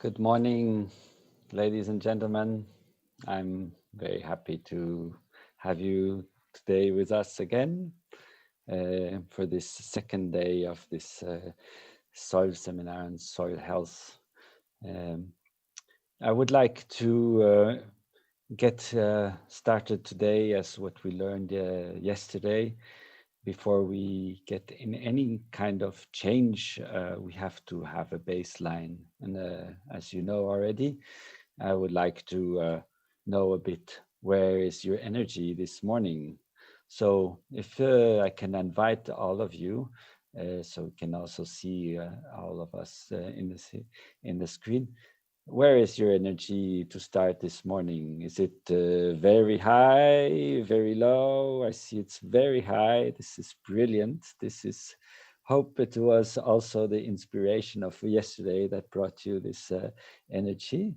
Good morning, ladies and gentlemen. I'm very happy to have you today with us again for this second day of this soil seminar on soil health. I would like to get started today as what we learned yesterday. Before we get in any kind of change, we have to have a baseline. And as you know already, I would like to know a bit, where is your energy this morning? So if I can invite all of you, so we can also see all of us in the screen. Where is your energy to start this morning? Is it very high, very low? I see it's very high. This is brilliant. Hope it was also the inspiration of yesterday that brought you this energy.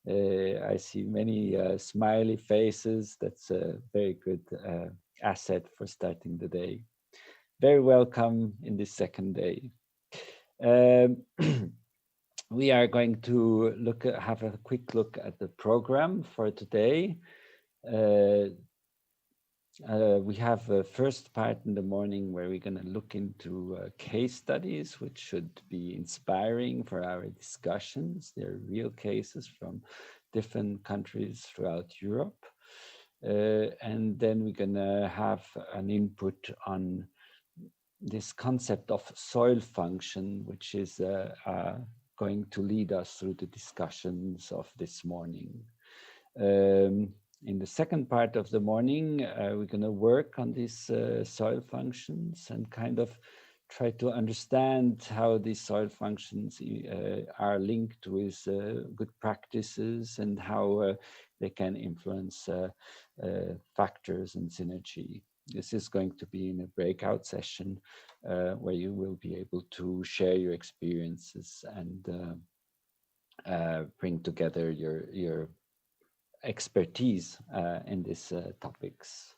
I see many smiley faces. That's a very good asset for starting the day. Very welcome in this second day. We are going to have a quick look at the program for today. We have a first part in the morning where we're going to look into case studies, which should be inspiring for our discussions. They're real cases from different countries throughout Europe. And then we're going to have an input on this concept of soil function, which is going to lead us through the discussions of this morning. In the second part of the morning, we're going to work on these soil functions and kind of try to understand how these soil functions are linked with good practices and how they can influence factors and synergy. This is going to be in a breakout session where you will be able to share your experiences and bring together your expertise in these topics.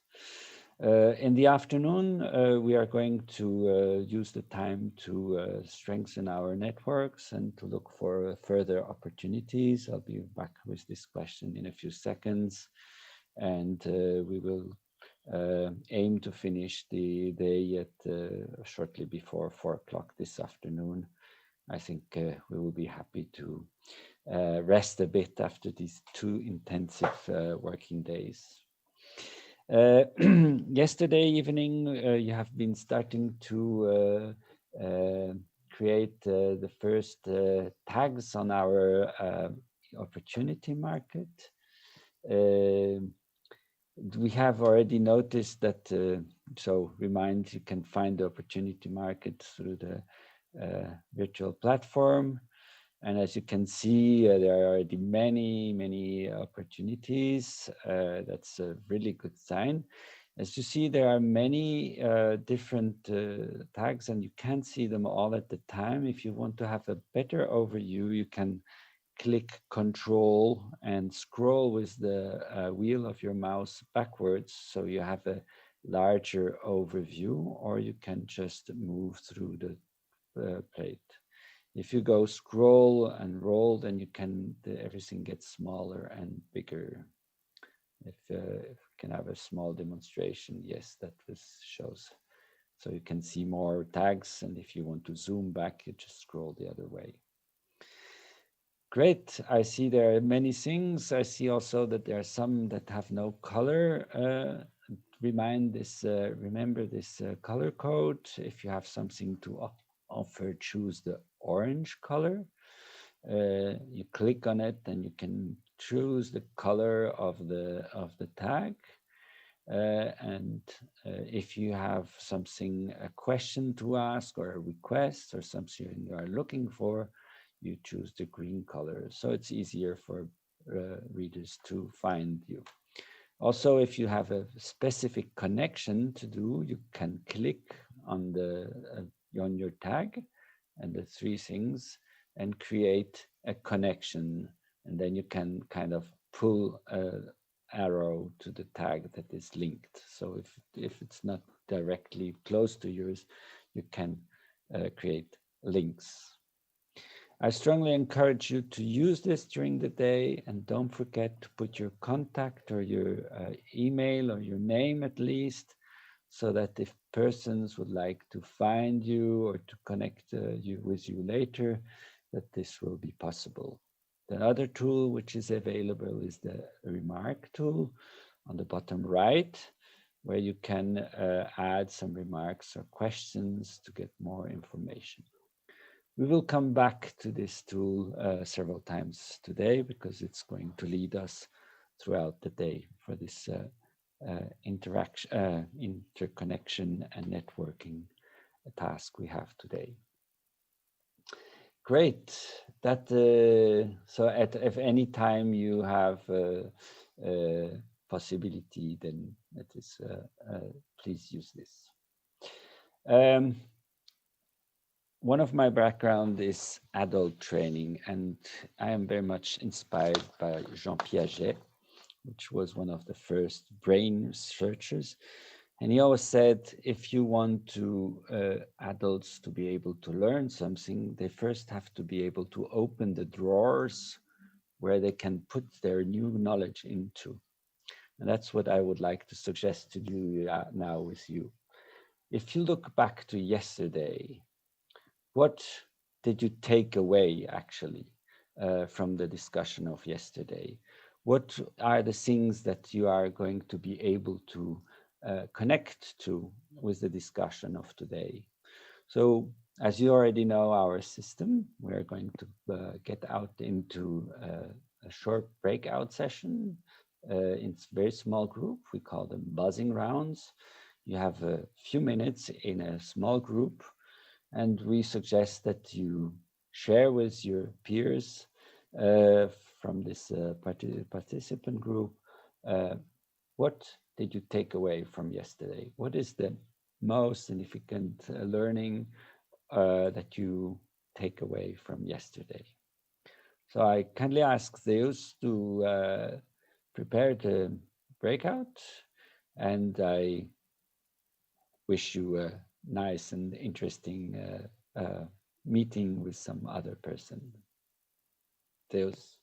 In the afternoon, we are going to use the time to strengthen our networks and to look for further opportunities. I'll be back with this question in a few seconds, and we will aim to finish the day at shortly before 4 o'clock this afternoon. I think we will be happy to rest a bit after these 2 intensive working days. Yesterday evening, you have been starting to create the first tags on our opportunity market. We have already noticed that, so you can find the opportunity market through the virtual platform. And as you can see, there are already many opportunities. That's a really good sign. As you see, there are many different tags, and you can't see them all at the time. If you want to have a better overview, you can click Control and scroll with the wheel of your mouse backwards, so you have a larger overview, or you can just move through the plate. If you go scroll and roll, then everything gets smaller and bigger. If you can have a small demonstration, yes, that shows. So you can see more tags, and if you want to zoom back, you just scroll the other way. Great, I see there are many things. I see also that there are some that have no color. Remember this color code. If you have something to offer, choose the orange color. You click on it and you can choose the color of the tag. And if you have a question to ask or a request or something you are looking for, you choose the green color. So it's easier for readers to find you. Also, if you have a specific connection to do, you can click on your tag and the 3 things and create a connection. And then you can kind of pull an arrow to the tag that is linked. So if it's not directly close to yours, you can create links. I strongly encourage you to use this during the day, and don't forget to put your contact or your email or your name at least, so that if persons would like to find you or to connect with you later, that this will be possible. The other tool which is available is the remark tool on the bottom right, where you can add some remarks or questions to get more information. We will come back to this tool several times today because it's going to lead us throughout the day for this interconnection and networking task we have today. Great. That so if any time you have possibility, then that is please use this. One of my background is adult training, and I am very much inspired by Jean Piaget, which was one of the first brain researchers. And he always said, if you want to adults to be able to learn something, they first have to be able to open the drawers where they can put their new knowledge into. And that's what I would like to suggest to do now with you. If you look back to yesterday, what did you take away actually from the discussion of yesterday? What are the things that you are going to be able to connect to with the discussion of today? So as you already know our system, we're going to get out into a short breakout session in a very small group. We call them buzzing rounds. You have a few minutes in a small group, and we suggest that you share with your peers from this participant group, what did you take away from yesterday? What is the most significant learning that you take away from yesterday? So I kindly ask those to prepare the breakout, and I wish you a nice and interesting meeting with some other person. Deus.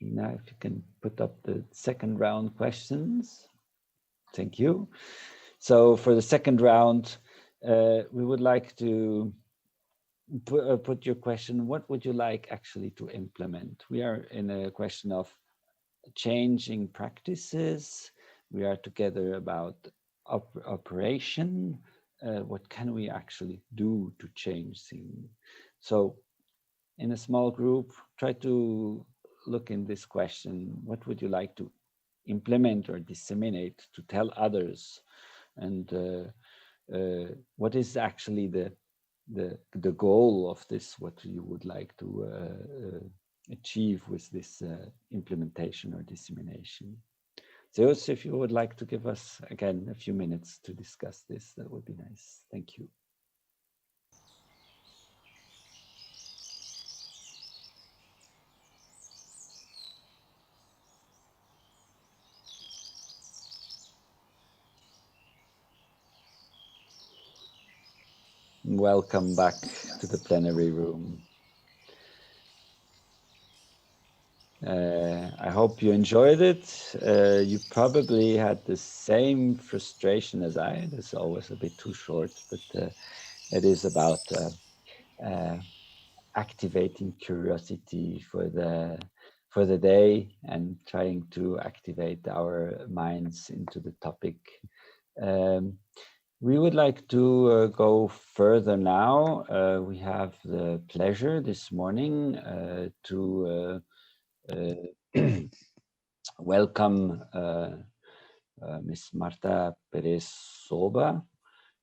Ina, if you can put up the second round questions. Thank you. So for the second round, we would like to put your question, what would you like actually to implement? We are in a question of changing practices. We are together about operation. What can we actually do to change things? So in a small group, try to look in this question. What would you like to implement or disseminate to tell others? And what is actually the goal of this, what you would like to achieve with this implementation or dissemination? Zeus, if you would like to give us again a few minutes to discuss this, that would be nice. Thank you. Welcome back to the plenary room. I hope you enjoyed it. You probably had the same frustration as I. It's always a bit too short, but it is about activating curiosity for the day and trying to activate our minds into the topic. We would like to go further now. We have the pleasure this morning to welcome Ms. Marta Pérez Soba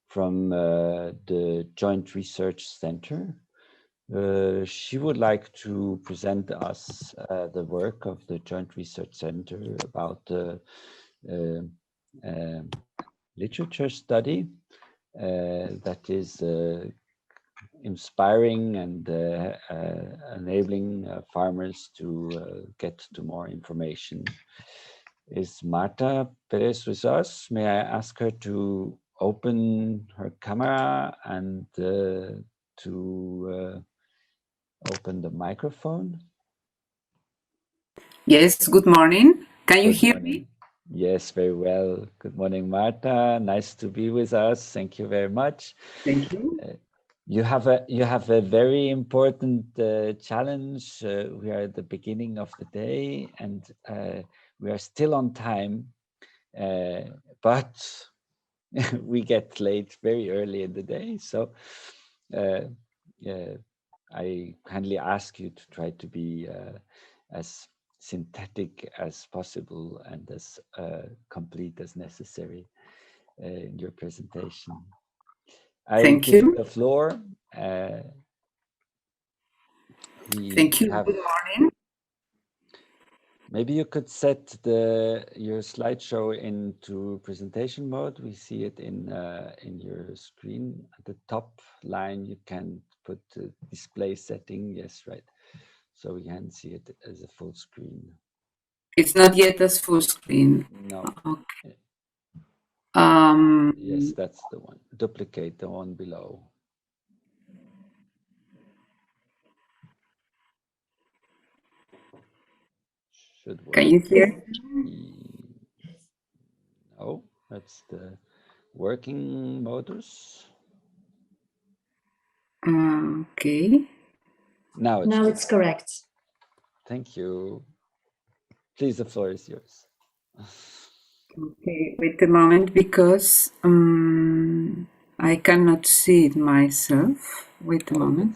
from the Joint Research Center. She would like to present us the work of the Joint Research Center about literature study that is inspiring and enabling farmers to get to more information. Is Marta Pérez with us? May I ask her to open her camera and to open the microphone? Yes, good morning. Can you hear me? Yes, very well. Good morning, Marta. Nice to be with us. Thank you very much. Thank you. You have a very important challenge. We are at the beginning of the day, and we are still on time, but we get late very early in the day. So I kindly ask you to try to be as synthetic as possible and as complete as necessary in your presentation. Thank you. The floor. Thank you. Good morning. Maybe you could set your slideshow into presentation mode. We see it in your screen. At the top line, you can put display setting. Yes, right. So we can see it as a full screen. It's not yet as full screen. No. Okay. Yes, that's the one. Duplicate the one below. Should work. Can you hear? No, that's the working modus. Okay. Now it's correct. Thank you. Please, the floor is yours. Okay, wait a moment because I cannot see it myself. Wait a moment.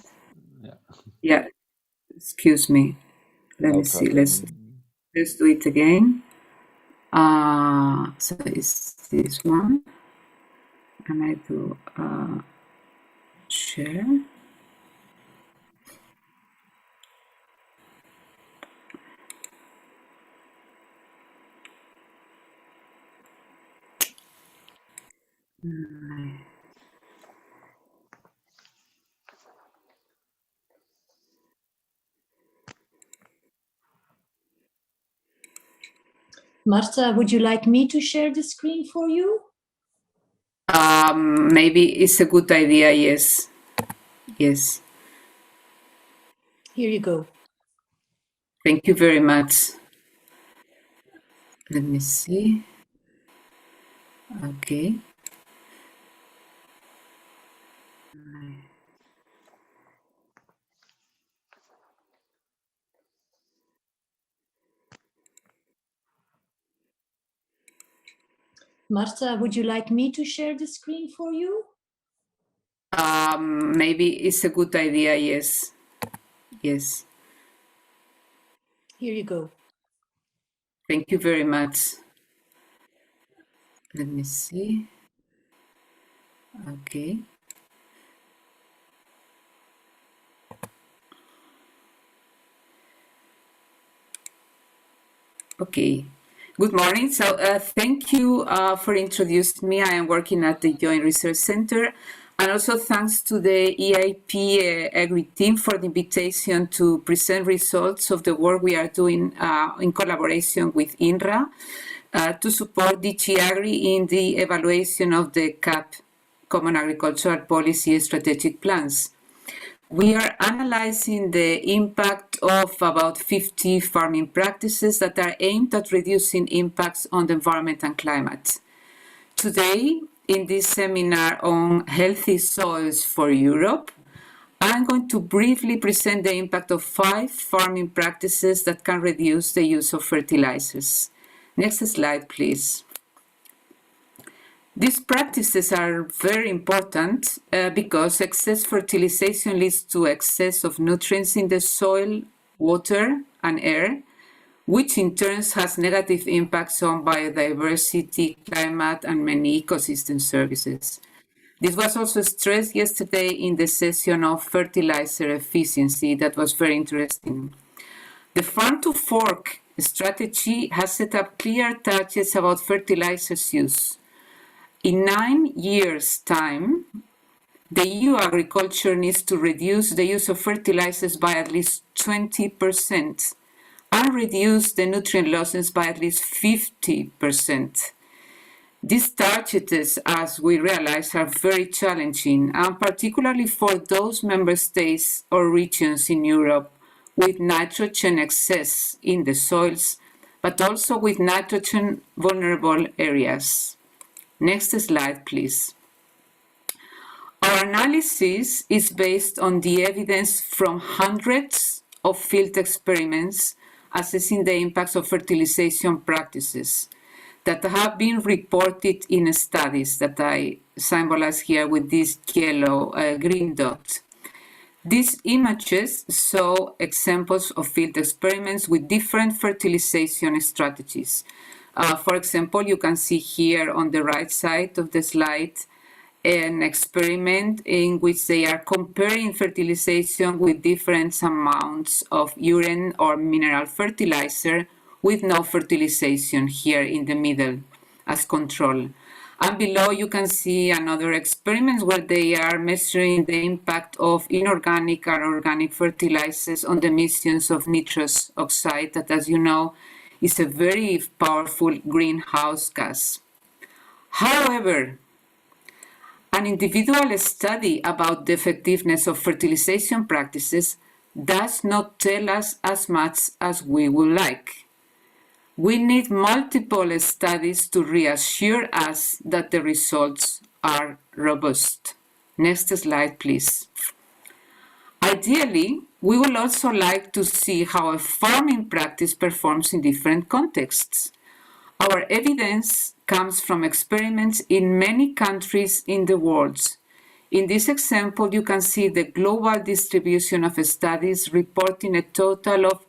Yeah, excuse me. Let me see. Let's do it again. So it's this one, and I do share. Marta, would you like me to share the screen for you? Maybe it's a good idea, yes. Yes. Here you go. Thank you very much. Let me see. Okay. Marta, would you like me to share the screen for you? Maybe it's a good idea, yes. Yes. Here you go. Thank you very much. Let me see. Okay. Okay. Good morning. So thank you for introducing me. I am working at the Joint Research Center. And also thanks to the EIP-AGRI team for the invitation to present results of the work we are doing in collaboration with INRA to support DG AGRI in the evaluation of the CAP, Common Agricultural Policy Strategic Plans. We are analyzing the impact of about 50 farming practices that are aimed at reducing impacts on the environment and climate. Today, in this seminar on healthy soils for Europe, I'm going to briefly present the impact of 5 farming practices that can reduce the use of fertilizers. Next slide, please. These practices are very important because excess fertilization leads to excess of nutrients in the soil, water, and air, which in turn has negative impacts on biodiversity, climate, and many ecosystem services. This was also stressed yesterday in the session of fertilizer efficiency that was very interesting. The Farm to Fork strategy has set up clear targets about fertilizers use. In 9 years' time, the EU agriculture needs to reduce the use of fertilizers by at least 20% and reduce the nutrient losses by at least 50%. These targets, as we realize, are very challenging, and particularly for those member states or regions in Europe with nitrogen excess in the soils, but also with nitrogen vulnerable areas. Next slide, please. Our analysis is based on the evidence from hundreds of field experiments assessing the impacts of fertilization practices that have been reported in studies that I symbolize here with this yellow green dot. These images show examples of field experiments with different fertilization strategies. For example, you can see here on the right side of the slide an experiment in which they are comparing fertilization with different amounts of urine or mineral fertilizer with no fertilization here in the middle as control. And below you can see another experiment where they are measuring the impact of inorganic and organic fertilizers on the emissions of nitrous oxide that, as you know, is a very powerful greenhouse gas. However, an individual study about the effectiveness of fertilization practices does not tell us as much as we would like. We need multiple studies to reassure us that the results are robust. Next slide, please. Ideally, we would also like to see how a farming practice performs in different contexts. Our evidence comes from experiments in many countries in the world. In this example, you can see the global distribution of studies reporting a total of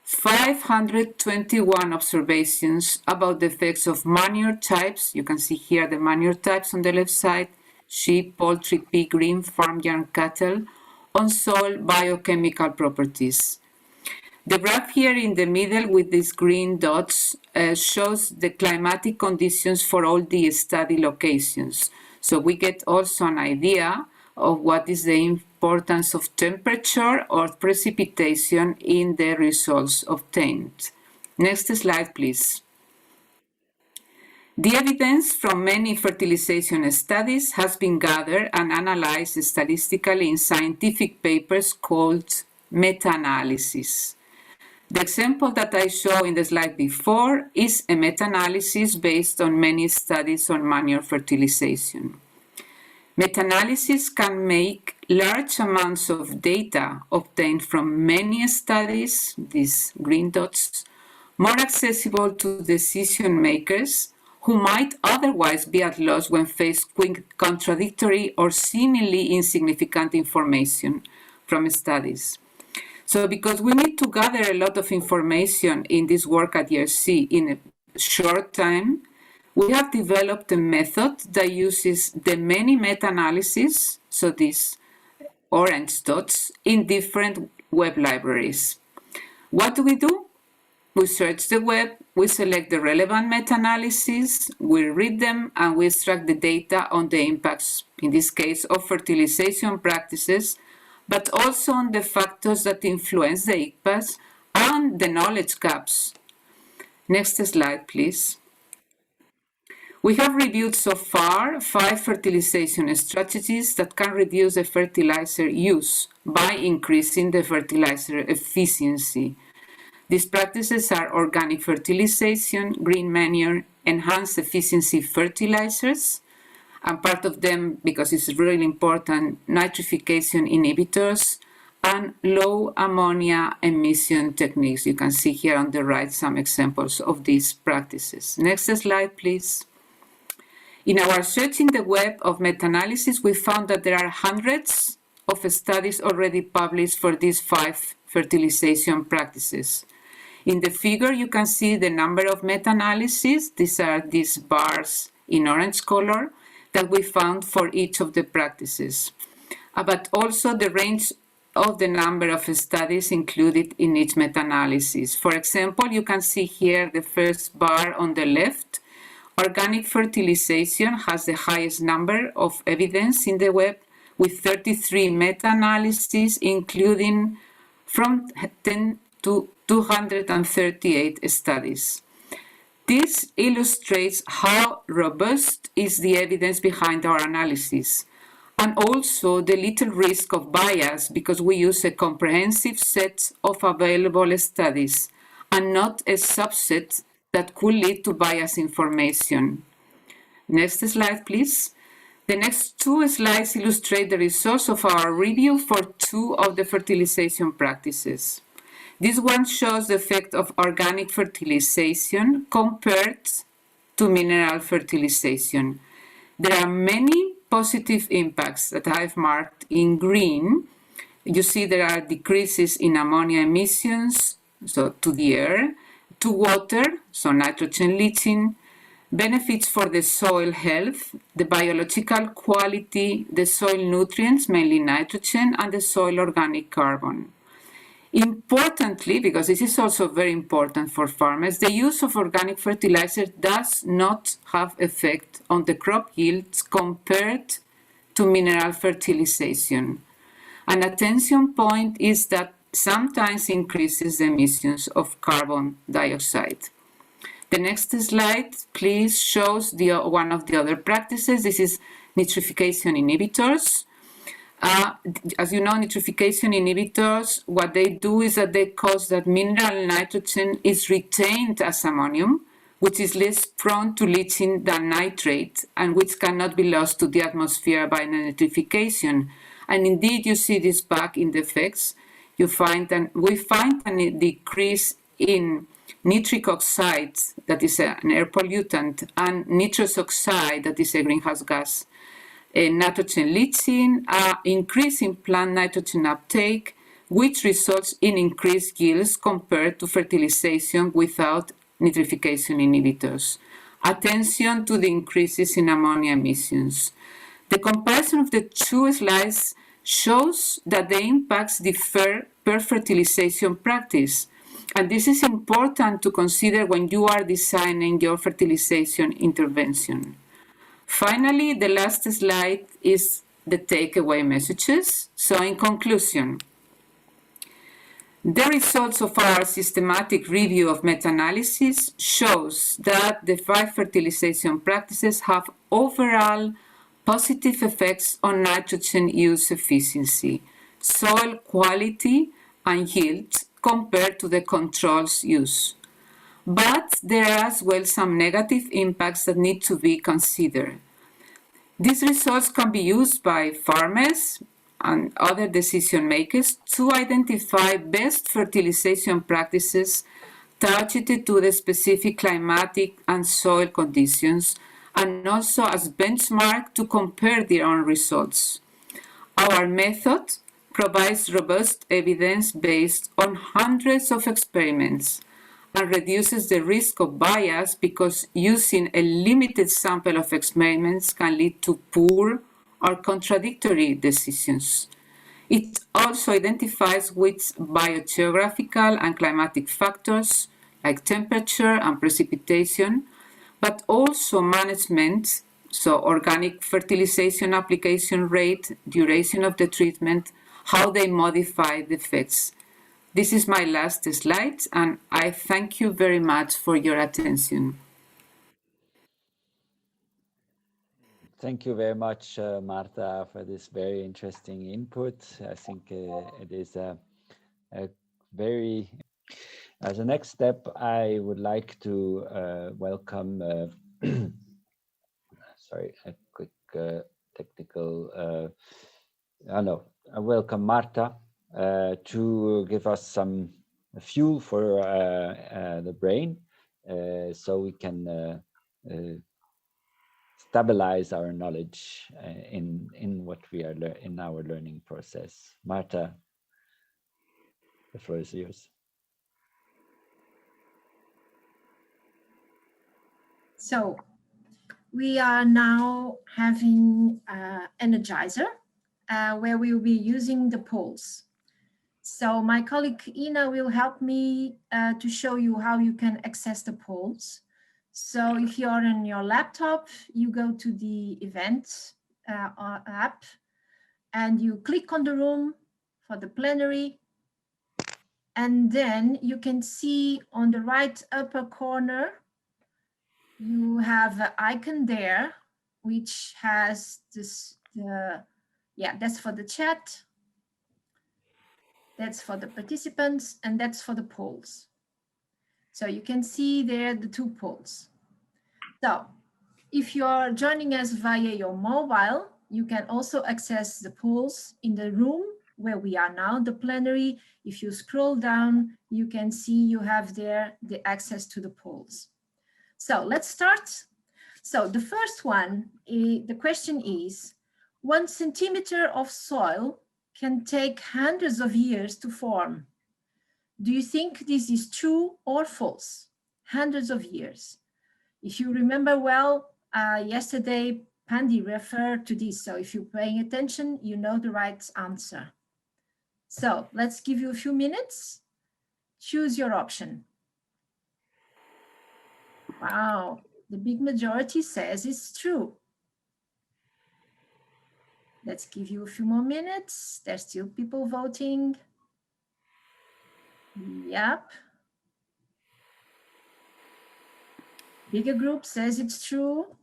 521 observations about the effects of manure types. You can see here the manure types on the left side, sheep, poultry, pig, grain, farmyard, cattle, on soil biochemical properties. The graph here in the middle with these green dots shows the climatic conditions for all the study locations. So we get also an idea of what is the importance of temperature or precipitation in the results obtained. Next slide, please. The evidence from many fertilization studies has been gathered and analyzed statistically in scientific papers called meta-analysis. The example that I showed in the slide before is a meta-analysis based on many studies on manure fertilization. Meta-analysis can make large amounts of data obtained from many studies, these green dots, more accessible to decision makers who might otherwise be at loss when faced with contradictory or seemingly insignificant information from studies. So because we need to gather a lot of information in this work at ERC in a short time, we have developed a method that uses the many meta-analyses, so these orange dots, in different web libraries. What do? We search the web, we select the relevant meta-analyses, we read them, and we extract the data on the impacts, in this case, of fertilization practices, but also on the factors that influence the EIP-AGRI and the knowledge gaps. Next slide, please. We have reviewed so far 5 fertilization strategies that can reduce the fertilizer use by increasing the fertilizer efficiency. These practices are organic fertilization, green manure, enhanced efficiency fertilizers, and part of them, because it's really important, nitrification inhibitors, and low ammonia emission techniques. You can see here on the right some examples of these practices. Next slide, please. In our search in the web of meta-analysis, we found that there are hundreds of studies already published for these 5 fertilization practices. In the figure, you can see the number of meta-analyses. These are these bars in orange color that we found for each of the practices, but also the range of the number of studies included in each meta-analysis. For example, you can see here the first bar on the left. Organic fertilization has the highest number of evidence in the web, with 33 meta-analyses, including from 10 to 238 studies. This illustrates how robust is the evidence behind our analysis, and also the little risk of bias because we use a comprehensive set of available studies and not a subset that could lead to biased information. Next slide, please. The next two slides illustrate the results of our review for two of the fertilization practices. This one shows the effect of organic fertilization compared to mineral fertilization. There are many positive impacts that I've marked in green. You see there are decreases in ammonia emissions, so to the air, to water, so nitrogen leaching, benefits for the soil health, the biological quality, the soil nutrients, mainly nitrogen, and the soil organic carbon. Importantly, because this is also very important for farmers, the use of organic fertilizer does not have effect on the crop yields compared to mineral fertilization. An attention point is that sometimes increases the emissions of carbon dioxide. The next slide, please, shows one of the other practices. This is nitrification inhibitors. As you know, nitrification inhibitors, what they do is that they cause that mineral nitrogen is retained as ammonium, which is less prone to leaching than nitrate, and which cannot be lost to the atmosphere by nitrification. And indeed, you see this back in the effects. We find a decrease in nitric oxide, that is an air pollutant, and nitrous oxide, that is a greenhouse gas. Nitrogen leaching, increase in plant nitrogen uptake, which results in increased yields compared to fertilization without nitrification inhibitors. Attention to the increases in ammonia emissions. The comparison of the two slides shows that the impacts differ per fertilization practice. And this is important to consider when you are designing your fertilization intervention. Finally, the last slide is the takeaway messages. So in conclusion, the results of our systematic review of meta-analysis shows that the 5 fertilization practices have overall positive effects on nitrogen use efficiency, soil quality, and yield compared to the controls use. But there are as well some negative impacts that need to be considered. These results can be used by farmers and other decision makers to identify best fertilization practices targeted to the specific climatic and soil conditions, and also as benchmark to compare their own results. Our method provides robust evidence based on hundreds of experiments and reduces the risk of bias because using a limited sample of experiments can lead to poor or contradictory decisions. It also identifies which biogeographical and climatic factors like temperature and precipitation, but also management, so organic fertilization application rate, duration of the treatment, how they modify the effects. This is my last slide, and I thank you very much for your attention. Thank you very much, Marta, for this very interesting input. I think it is a very... As a next step, I would like to welcome, sorry, a quick technical, I welcome Marta to give us some fuel for the brain so we can stabilize our knowledge in what we are in our learning process. Marta, the floor is yours. So we are now having Energizer, where we will be using the polls. So my colleague Ina will help me to show you how you can access the polls. So if you're on your laptop, you go to the events app, and you click on the room for the plenary. And then you can see on the right upper corner, you have an icon there, which has this, that's for the chat. That's for the participants, and that's for the polls. So you can see there the two polls. So if you're joining us via your mobile, you can also access the polls in the room where we are now, the plenary. If you scroll down, you can see you have there the access to the polls. So let's start. So the first one, the question is, 1 centimeter of soil can take hundreds of years to form. Do you think this is true or false? Hundreds of years. If you remember well, yesterday, Pandi referred to this. So if you're paying attention, you know the right answer. So let's give you a few minutes. Choose your option. Wow, the big majority says it's true. Let's give you a few more minutes. There's still people voting. Yep. Bigger group says it's true.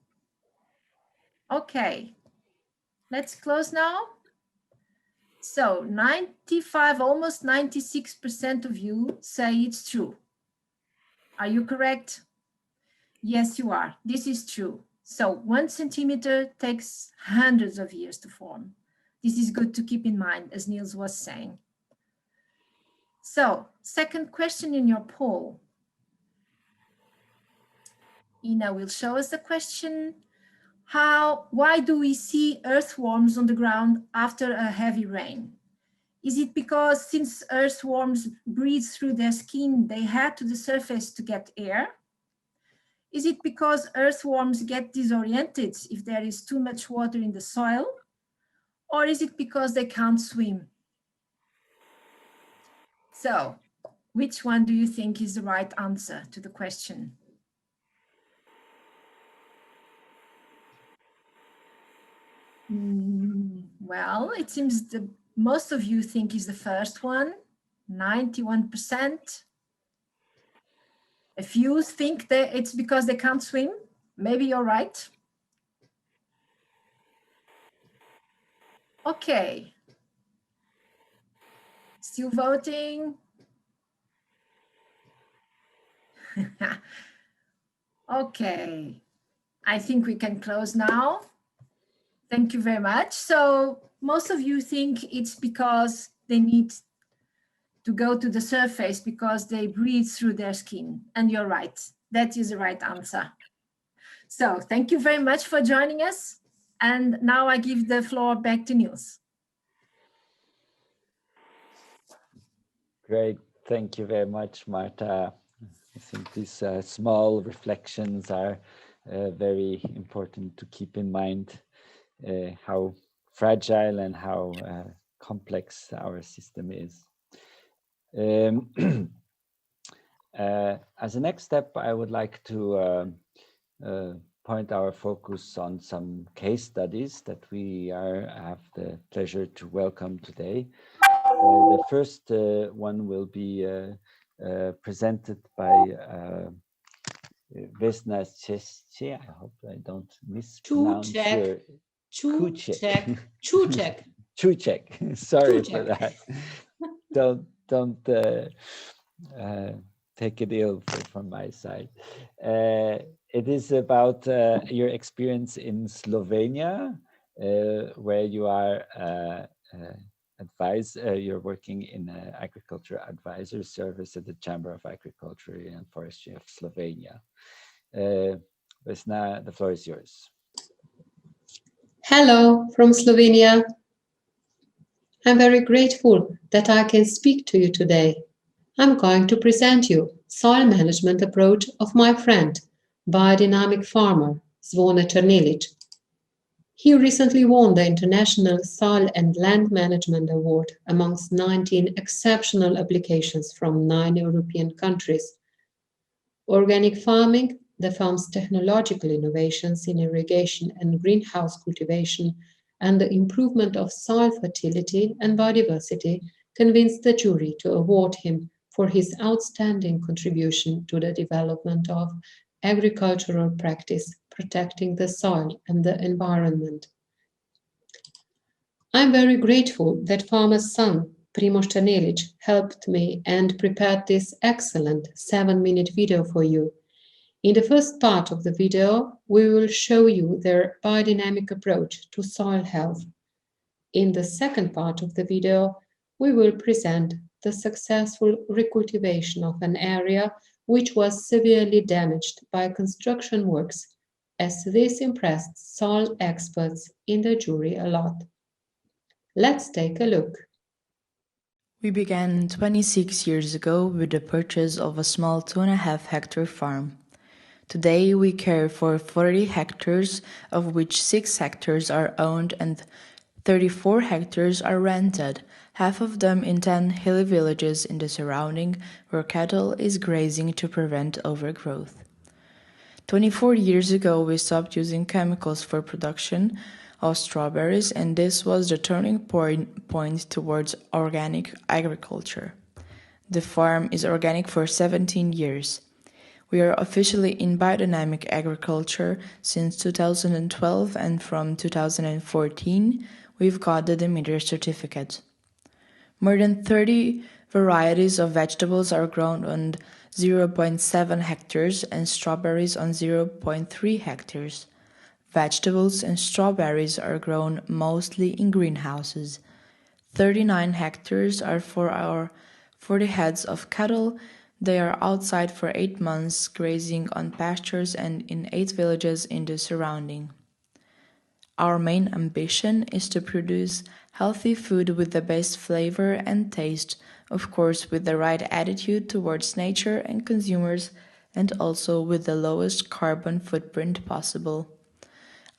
Okay, let's close now. So 95, almost 96% of you say it's true. Are you correct? Yes, you are. This is true. So 1 centimeter takes hundreds of years to form. This is good to keep in mind, as Niels was saying. So, second question in your poll. Ina will show us the question. Why do we see earthworms on the ground after a heavy rain? Is it because since earthworms breathe through their skin, they head to the surface to get air? Is it because earthworms get disoriented if there is too much water in the soil? Or is it because they can't swim? So, which one do you think is the right answer to the question? Well, it seems most of you think is the first one, 91%. A few think that it's because they can't swim. Maybe you're right. Okay. Still voting? Okay. I think we can close now. Thank you very much. So most of you think it's because they need to go to the surface because they breathe through their skin. And you're right. That is the right answer. So thank you very much for joining us. And now I give the floor back to Niels. Great. Thank you very much, Marta. I think these small reflections are very important to keep in mind. How fragile and how complex our system is. As a next step, I would like to point our focus on some case studies that we have the pleasure to welcome today. The first one will be presented by Vesna Čuček. I hope I don't mispronounce your... Čuček. Sorry for that. Don't take it ill from my side. It is about your experience in Slovenia, where you are you're working in an agriculture advisor service at the Chamber of Agriculture and Forestry of Slovenia. Vesna, the floor is yours. Hello from Slovenia. I'm very grateful that I can speak to you today. I'm going to present you soil management approach of my friend, biodynamic farmer, Zvone Černelič. He recently won the International Soil and Land Management Award amongst 19 exceptional applications from 9 European countries. Organic farming, the farm's technological innovations in irrigation and greenhouse cultivation, and the improvement of soil fertility and biodiversity convinced the jury to award him for his outstanding contribution to the development of agricultural practice protecting the soil and the environment. I'm very grateful that farmer's son, Primož Černelić, helped me and prepared this excellent 7-minute video for you. In the first part of the video, we will show you their biodynamic approach to soil health. In the second part of the video, we will present the successful recultivation of an area which was severely damaged by construction works, as this impressed soil experts in the jury a lot. Let's take a look. We began 26 years ago with the purchase of a small 2.5 hectare farm. Today we care for 40 hectares, of which 6 hectares are owned and 34 hectares are rented, half of them in 10 hilly villages in the surrounding where cattle is grazing to prevent overgrowth. 24 years ago we stopped using chemicals for production of strawberries, and this was the turning point towards organic agriculture. The farm is organic for 17 years. We are officially in biodynamic agriculture since 2012, and from 2014 we've got the Demeter certificate. More than 30 varieties of vegetables are grown on 0.7 hectares and strawberries on 0.3 hectares. Vegetables and strawberries are grown mostly in greenhouses. 39 hectares are for our 40 heads of cattle. They are outside for 8 months, grazing on pastures and in 8 villages in the surrounding. Our main ambition is to produce healthy food with the best flavor and taste, of course with the right attitude towards nature and consumers, and also with the lowest carbon footprint possible.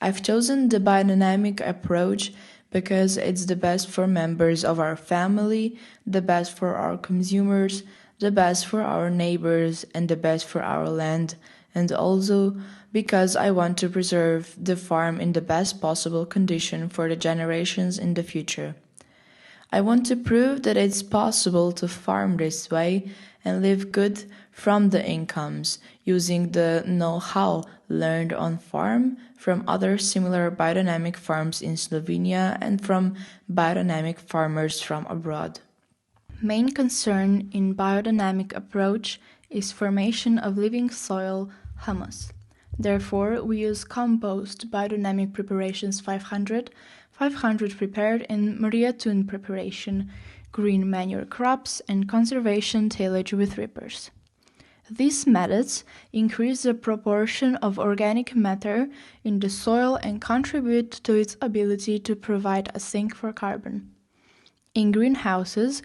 I've chosen the biodynamic approach because it's the best for members of our family, the best for our consumers, the best for our neighbors, and the best for our land, and also because I want to preserve the farm in the best possible condition for the generations in the future. I want to prove that it's possible to farm this way and live good from the incomes, using the know-how learned on farm from other similar biodynamic farms in Slovenia and from biodynamic farmers from abroad. Main concern in biodynamic approach is formation of living soil, humus. Therefore, we use compost biodynamic preparations 500 prepared in Maria Thun preparation, green manure crops, and conservation tillage with reapers. These methods increase the proportion of organic matter in the soil and contribute to its ability to provide a sink for carbon. In greenhouses,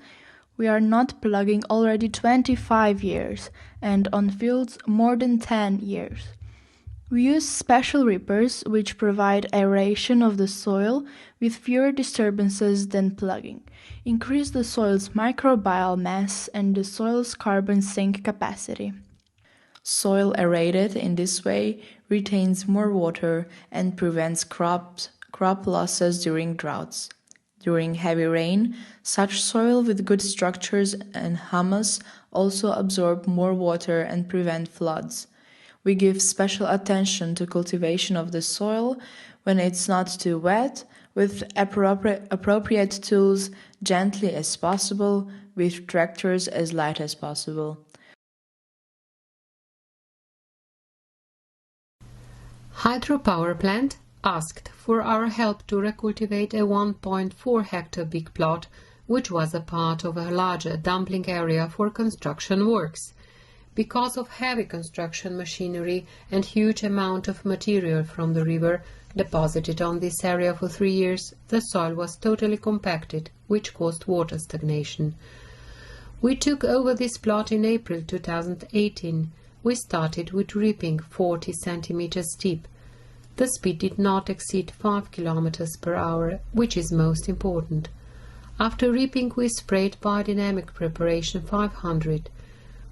we are not plugging already 25 years, and on fields more than 10 years. We use special reapers which provide aeration of the soil with fewer disturbances than plugging, increase the soil's microbial mass and the soil's carbon sink capacity. Soil aerated in this way retains more water and prevents crop losses during droughts. During heavy rain, such soil with good structures and humus also absorb more water and prevent floods. We give special attention to cultivation of the soil when it's not too wet, with appropriate tools gently as possible, with tractors as light as possible. Hydropower plant asked for our help to recultivate a 1.4 hectare big plot, which was a part of a larger dumpling area for construction works. Because of heavy construction machinery and huge amount of material from the river deposited on this area for 3 years, the soil was totally compacted, which caused water stagnation. We took over this plot in April 2018. We started with reaping 40 centimeters deep. The speed did not exceed 5 kilometers per hour, which is most important. After reaping, we sprayed biodynamic preparation 500.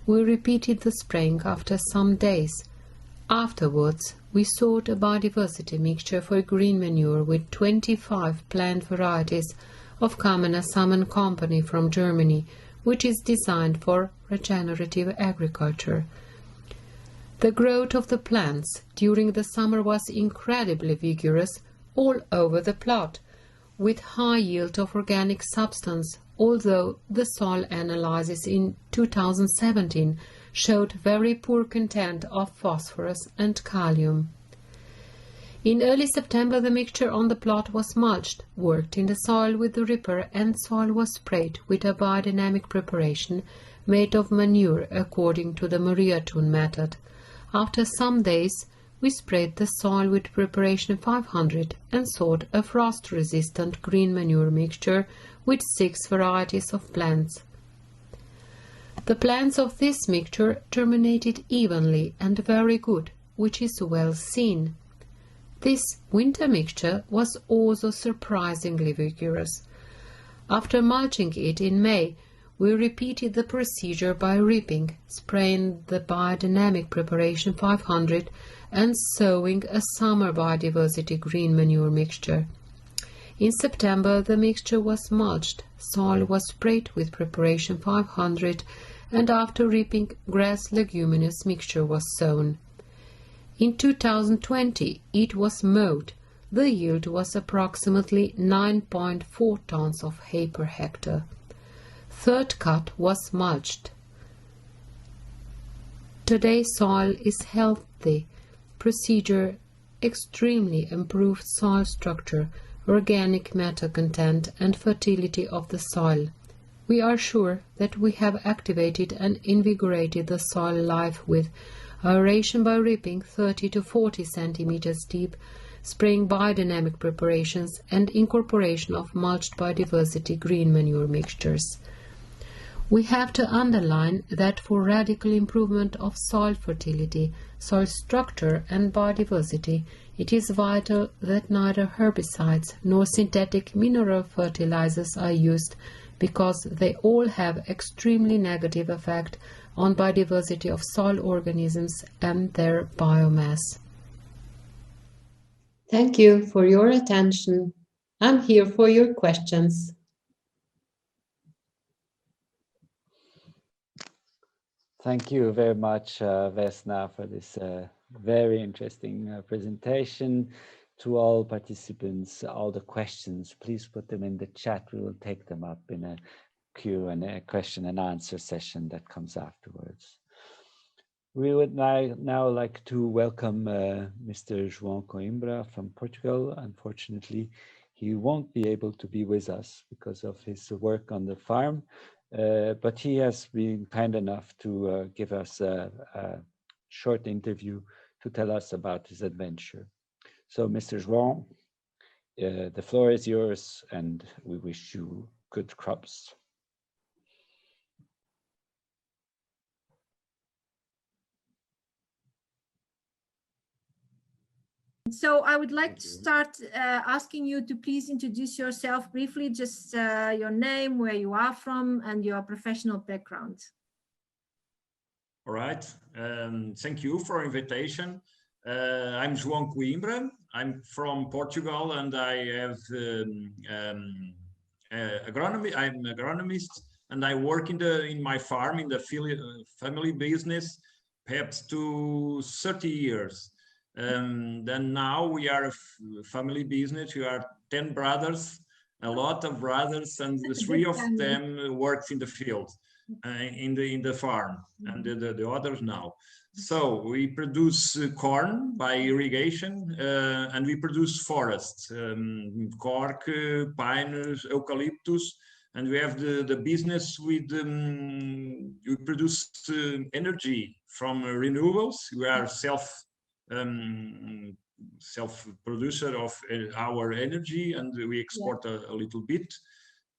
We repeated the spraying after some days. Afterwards, we sought a biodiversity mixture for green manure with 25 plant varieties of Kamena Salmon Company from Germany, which is designed for regenerative agriculture. The growth of the plants during the summer was incredibly vigorous all over the plot, with high yield of organic substance, although the soil analysis in 2017 showed very poor content of phosphorus and kalium. In early September, the mixture on the plot was mulched, worked in the soil with the ripper, and soil was sprayed with a biodynamic preparation made of manure according to the Mariatun method. After some days, we sprayed the soil with preparation 500 and sought a frost-resistant green manure mixture with 6 varieties of plants. The plants of this mixture germinated evenly and very good, which is well seen. This winter mixture was also surprisingly vigorous. After mulching it in May, we repeated the procedure by ripping, spraying the biodynamic preparation 500 and sowing a summer biodiversity green manure mixture. In September, the mixture was mulched, soil was sprayed with preparation 500, and after reaping, grass leguminous mixture was sown. In 2020, it was mowed. The yield was approximately 9.4 tons of hay per hectare. Third cut was mulched. Today soil is healthy. Procedure extremely improved soil structure, organic matter content and fertility of the soil. We are sure that we have activated and invigorated the soil life with aeration by ripping 30 to 40 centimeters deep, spraying biodynamic preparations and incorporation of mulched biodiversity green manure mixtures. We have to underline that for radical improvement of soil fertility, soil structure and biodiversity, it is vital that neither herbicides nor synthetic mineral fertilizers are used, because they all have extremely negative effect on biodiversity of soil organisms and their biomass. Thank you for your attention. I'm here for your questions. Thank you very much, Vesna, for this very interesting presentation. To all participants, all the questions, please put them in the chat. We will take them up in a Q&A, question and answer session that comes afterwards. We would now like to welcome Mr. João Coimbra from Portugal. Unfortunately, he won't be able to be with us because of his work on the farm, but he has been kind enough to give us a short interview to tell us about his adventure. So, Mr. João, the floor is yours, and we wish you good crops. So I would like to start asking you to please introduce yourself briefly, just your name, where you are from, and your professional background. All right. Thank you for invitation. I'm João Coimbra. I'm from Portugal, and I have agronomy. I'm an agronomist, and I work in my farm in the family business, perhaps to 30 years. Then now we are a family business. We are 10 brothers, a lot of brothers, and the 3 of them works in the field, in the farm, and the others now. So we produce corn by irrigation, and we produce forests, cork, pine, eucalyptus, and we have the business with, we produce energy from renewables. We are self-producer of our energy, and we export a little bit,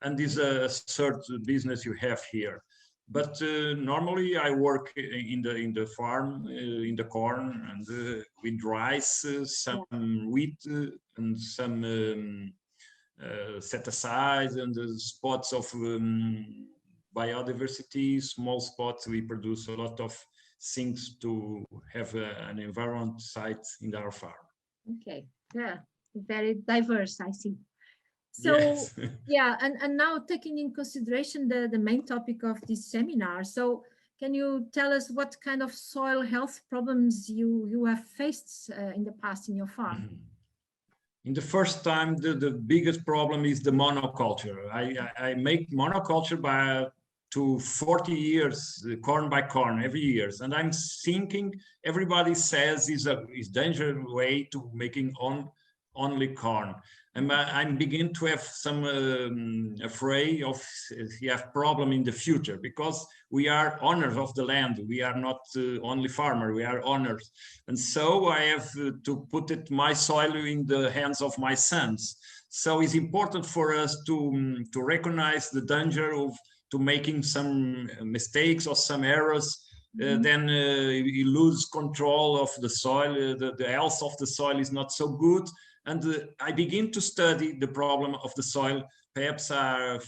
and this is a third business you have here. But normally I work in the farm, in the corn, and with rice, some wheat, and some set aside, and the spots of biodiversity, small spots. We produce a lot of things to have an environment site in our farm. Okay, yeah, very diverse, I see. So Yes. yeah, and now taking in consideration the main topic of this seminar, so can you tell us what kind of soil health problems you have faced in the past in your farm? In the first time, the biggest problem is the monoculture. I make monoculture to 40 years, corn by corn, every year. And I'm thinking, everybody says is dangerous way to making only corn. And I'm beginning to have some afraid of problem in the future, because we are owners of the land. We are not only farmer, we are owners. And so I have to put my soil in the hands of my sons. So it's important for us to recognize the danger of making some mistakes or some errors. Then you lose control of the soil. The health of the soil is not so good. And I begin to study the problem of the soil, perhaps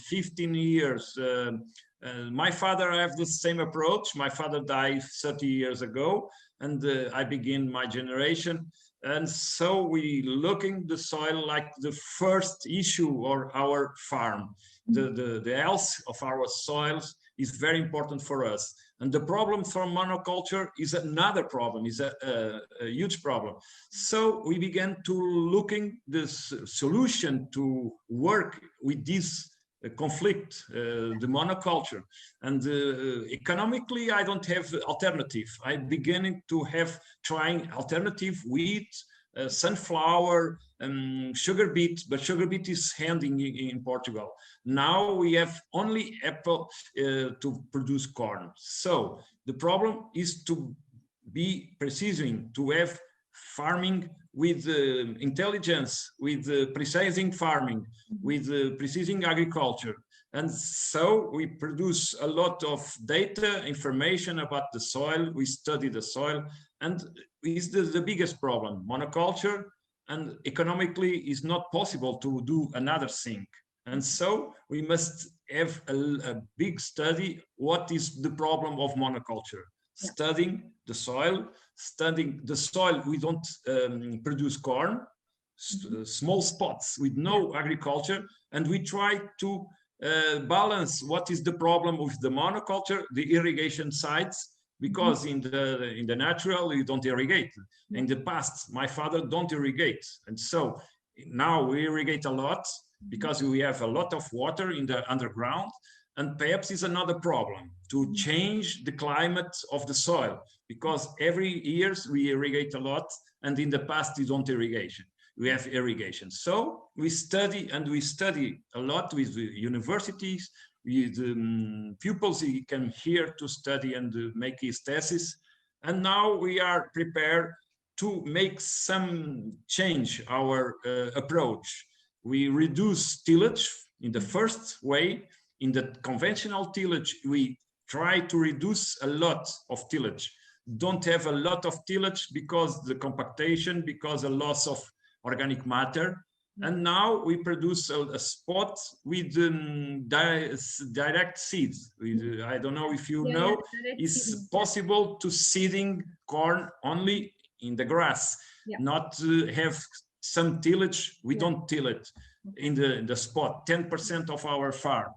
15 years. My father, I have the same approach. My father died 30 years ago, and I begin my generation. And so we looking the soil like the first issue of our farm. The health of our soils is very important for us. And the problem from monoculture is another problem, is a huge problem. So we began to looking this solution to work with this conflict, the monoculture. And economically, I don't have alternative. I beginning to have trying alternative wheat, sunflower, sugar beet, but sugar beet is ending in Portugal. Now we have only apple to produce corn. So the problem is to be precision, to have farming with intelligence, with precision farming, with precision agriculture. And so we produce a lot of data, information about the soil. We study the soil, and is the biggest problem. Monoculture, and economically is not possible to do another thing. And so we must have a big study. What is the problem of monoculture? Yeah. Studying the soil, we don't produce corn, small spots with no agriculture, and we try to balance what is the problem with the monoculture, the irrigation sites, because in the natural you don't irrigate. In the past, my father don't irrigate, and so now we irrigate a lot because we have a lot of water in the underground. And perhaps is another problem to change the climate of the soil, because every year we irrigate a lot, and in the past we don't irrigation. We have irrigation. So we study, and we study a lot with the universities, with pupils. He came here to study and make his thesis. And now we are prepared to make some change our approach. We reduce tillage in the first way. In the conventional tillage, we try to reduce a lot of tillage. Don't have a lot of tillage because the compactation, because a loss of organic matter. And now we produce a spot with direct seeds. I don't know if you know, it's possible to seeding corn only in the grass, not have some tillage. We don't till it in the spot, 10% of our farm.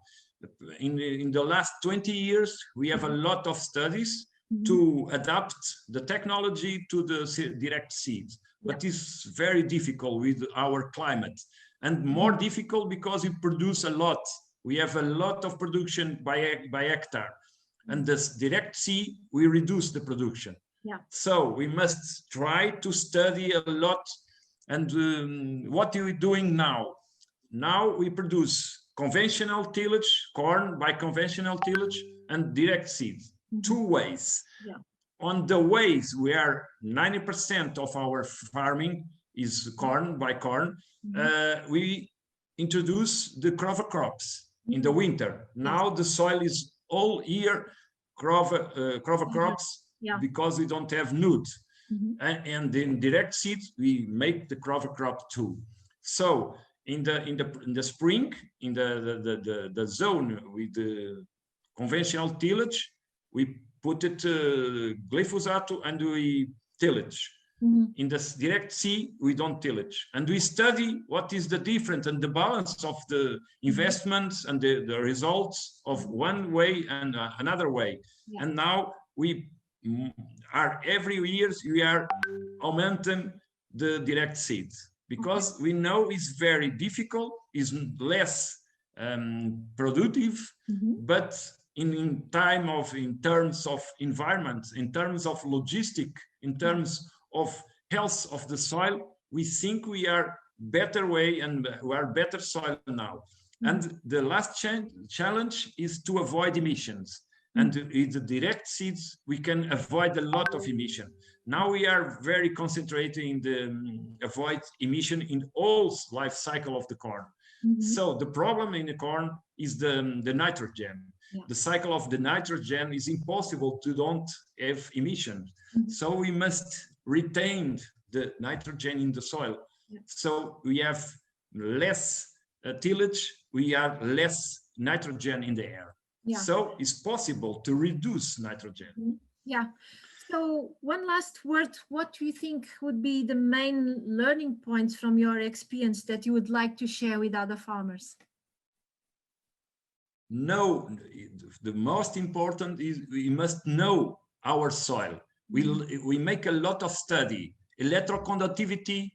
In the last 20 years, we have a lot of studies to adapt the technology to the direct seeds. But it's very difficult with our climate, and more difficult because we produce a lot. We have a lot of production by hectare, and this direct seed, we reduce the production. So we must try to study a lot. And what are we doing now? Now we produce conventional tillage, corn by conventional tillage, and direct seeds, two ways. On the ways where 90% of our farming is corn by corn, we introduce the cover crops in the winter. Now the soil is all year cover crops because we don't have nude. And in direct seeds, we make the cover crop too. So in the spring, in the zone with the conventional tillage, we put it glyphosate and we tillage. In the direct seed, we don't tillage. And we study what is the difference and the balance of the investments and the results of one way and another way. Yeah. And now we are every year we are augmenting the direct seeds because we know it's very difficult, is less productive, but in terms of environment, in terms of logistic, in terms of health of the soil, we think we are better way and we are better soil now. And the last challenge is to avoid emissions. And with the direct seeds, we can avoid a lot of emission. Now we are very concentrating the avoid emission in all life cycle of the corn. So the problem in the corn is the nitrogen. Yeah. The cycle of the nitrogen is impossible to don't have emission. So we must retain the nitrogen in the soil. Yeah. So we have less tillage, we have less nitrogen in the air. Yeah. So it's possible to reduce nitrogen. Yeah. So one last word, what do you think would be the main learning points from your experience that you would like to share with other farmers? No, the most important is we must know our soil. We make a lot of study, electroconductivity,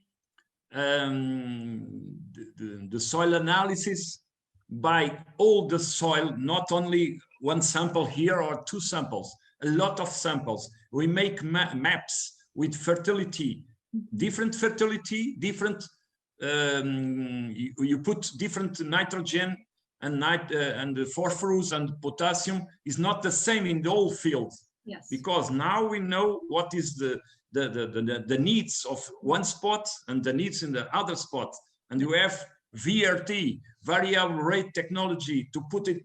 the soil analysis by all the soil, not only one sample here or two samples, a lot of samples. We make maps with fertility, different fertility, different, you put different nitrogen and the phosphorus and potassium is not the same in the whole field. Yes. Because now we know what is the needs of one spot and the needs in the other spot. And you have VRT, variable rate technology, to put it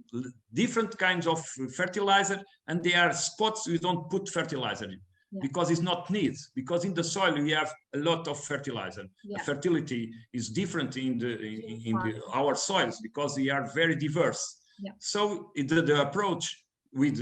different kinds of fertilizer, and there are spots we don't put fertilizer in. Yeah. Because it's not needed, because in the soil we have a lot of fertilizer. Yeah. Fertility is different in our soils because they are very diverse. Yeah. So the approach with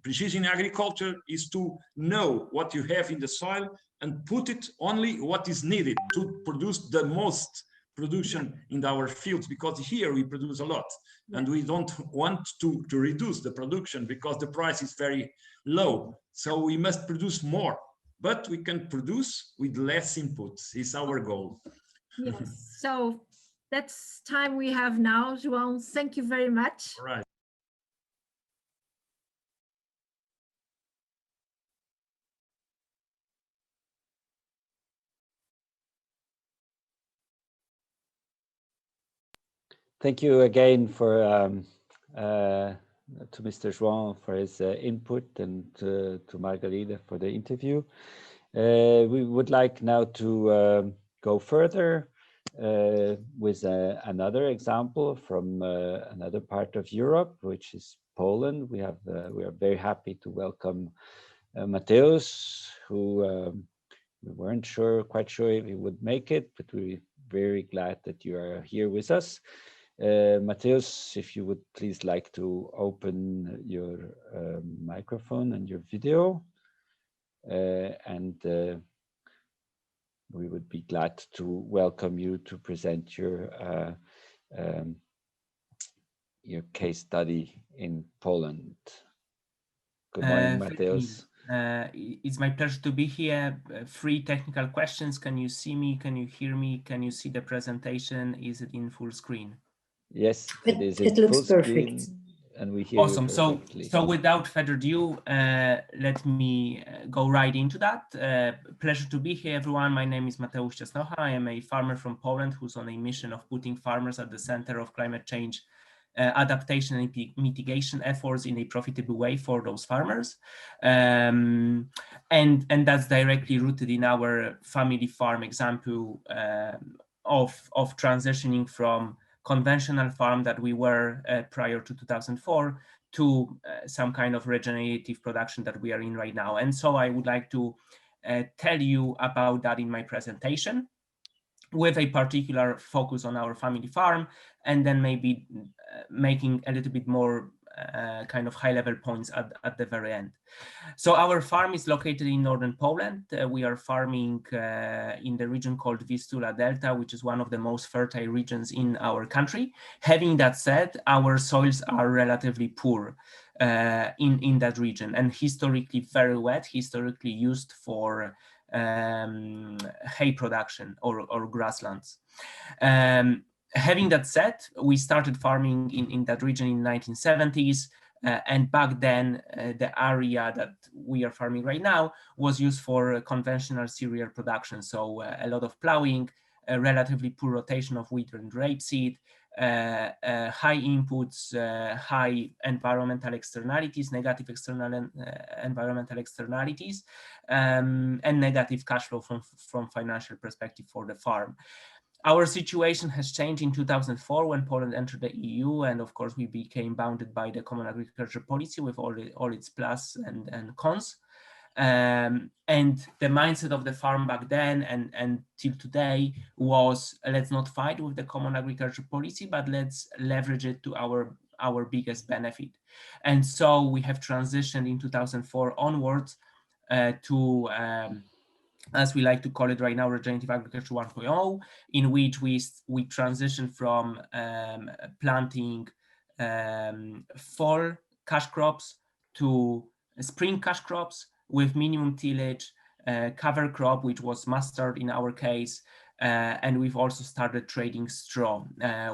precision agriculture is to know what you have in the soil and put it only what is needed to produce the most production in our fields, because here we produce a lot. Yeah. And we don't want to reduce the production because the price is very low. So we must produce more, but we can produce with less inputs. It's our goal. Yes, so that's time we have now. João, thank you very much. All right. Thank you again for to Mr. João for his input and to Margarida for the interview. We would like now to go further with another example from another part of Europe, which is Poland. We are very happy to welcome Mateusz, who we weren't quite sure if he would make it, but we're very glad that you are here with us. Mateusz, if you would please like to open your microphone and your video, and we would be glad to welcome you to present your case study in Poland. Good morning, Mateusz. It's my pleasure to be here. 3 technical questions. Can you see me? Can you hear me? Can you see the presentation? Is it in full screen? Yes, it is. It looks perfect. And we hear awesome. You so without further ado, let me go right into that. Pleasure to be here, everyone. My name is Mateusz Ciasnocha. I am a farmer from Poland who's on a mission of putting farmers at the center of climate change adaptation and mitigation efforts in a profitable way for those farmers. And that's directly rooted in our family farm example of transitioning from conventional farm that we were prior to 2004 to some kind of regenerative production that we are in right now. And so I would like to tell you about that in my presentation, with a particular focus on our family farm, and then maybe making a little bit more kind of high-level points at the very end. So our farm is located in northern Poland. We are farming in the region called Vistula Delta, which is one of the most fertile regions in our country. Having that said, our soils are relatively poor in that region, and historically very wet, historically used for hay production or grasslands. Having that said, we started farming in that region in the 1970s. And back then, the area that we are farming right now was used for conventional cereal production. So a lot of plowing, a relatively poor rotation of wheat and rapeseed, high inputs, high environmental externalities, negative external environmental externalities, and negative cash flow from financial perspective for the farm. Our situation has changed in 2004 when Poland entered the EU, and of course we became bounded by the Common Agriculture Policy with all its plus and cons. And the mindset of the farm back then and till today was, let's not fight with the Common Agriculture Policy, but let's leverage it to our biggest benefit. And so we have transitioned in 2004 onwards to as we like to call it right now, regenerative agriculture 1.0, in which we transition from planting fall cash crops to spring cash crops with minimum tillage, cover crop, which was mustard in our case, and we've also started trading straw,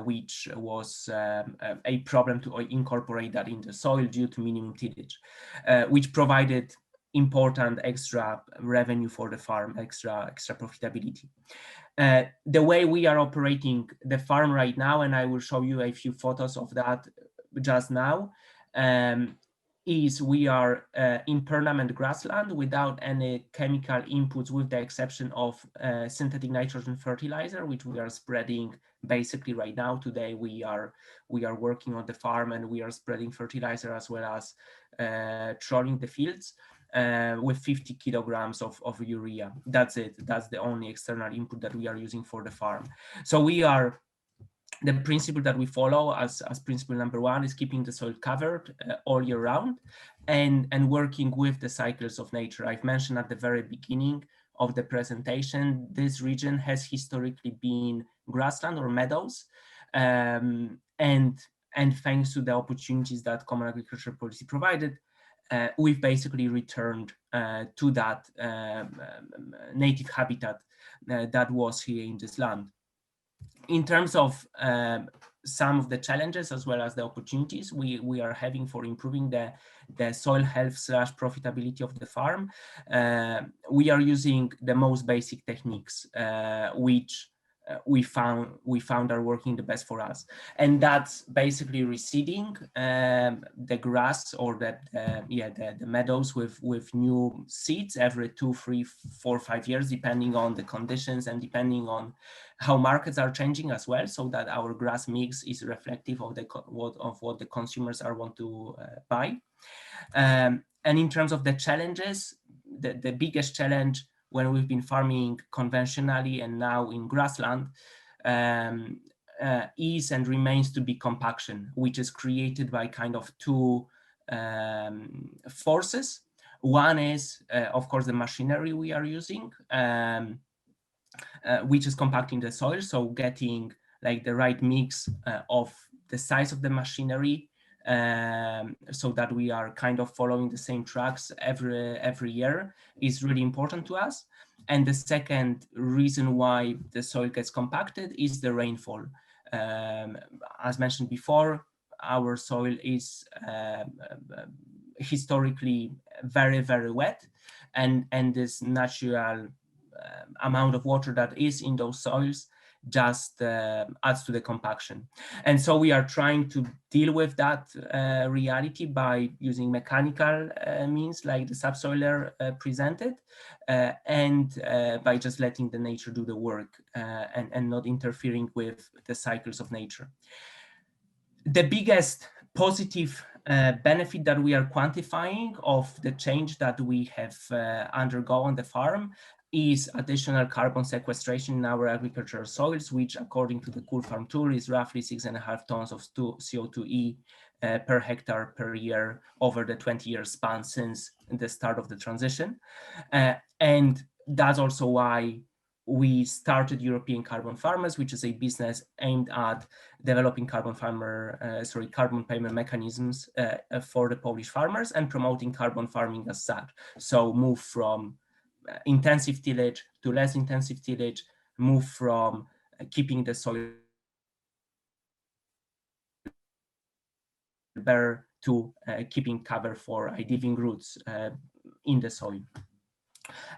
which was a problem to incorporate that in the soil due to minimum tillage, which provided important extra revenue for the farm, extra profitability. The way we are operating the farm right now, and I will show you a few photos of that just now, is we are in permanent grassland without any chemical inputs, with the exception of synthetic nitrogen fertilizer, which we are spreading basically right now. Today we are working on the farm and we are spreading fertilizer as well as trolling the fields. With 50 kilograms of urea. That's it. That's the only external input that we are using for the farm. So the principle that we follow as principle number one is keeping the soil covered all year round and working with the cycles of nature. I've mentioned at the very beginning of the presentation, this region has historically been grassland or meadows, and thanks to the opportunities that Common Agriculture Policy provided, we've basically returned to that native habitat that was here in this land. In terms of some of the challenges as well as the opportunities we are having for improving the soil health / profitability of the farm, we are using the most basic techniques, which we found are working the best for us, and that's basically reseeding the grass or the meadows with new seeds every 2, 3, 4, 5 years, depending on the conditions and depending on how markets are changing as well, so that our grass mix is reflective of what the consumers want to buy. And in terms of the challenges, the biggest challenge when we've been farming conventionally and now in grassland is and remains to be compaction, which is created by kind of two forces. One is, of course, the machinery we are using, which is compacting the soil, so getting like the right mix of the size of the machinery, so that we are kind of following the same tracks every year is really important to us. And the second reason why the soil gets compacted is the rainfall. As mentioned before, our soil is historically very, very wet, and this natural amount of water that is in those soils just adds to the compaction. And so we are trying to deal with that reality by using mechanical means like the subsoiler presented, and by just letting the nature do the work and not interfering with the cycles of nature. The biggest positive benefit that we are quantifying of the change that we have undergone on the farm is additional carbon sequestration in our agricultural soils, which according to the Cool Farm tool is roughly 6.5 tons of CO2e per hectare per year over the 20-year span since the start of the transition. And that's also why we started European Carbon Farmers, which is a business aimed at developing carbon payment mechanisms for the Polish farmers and promoting carbon farming as such. So move from intensive tillage to less intensive tillage, move from keeping the soil bare to keeping cover for living roots in the soil.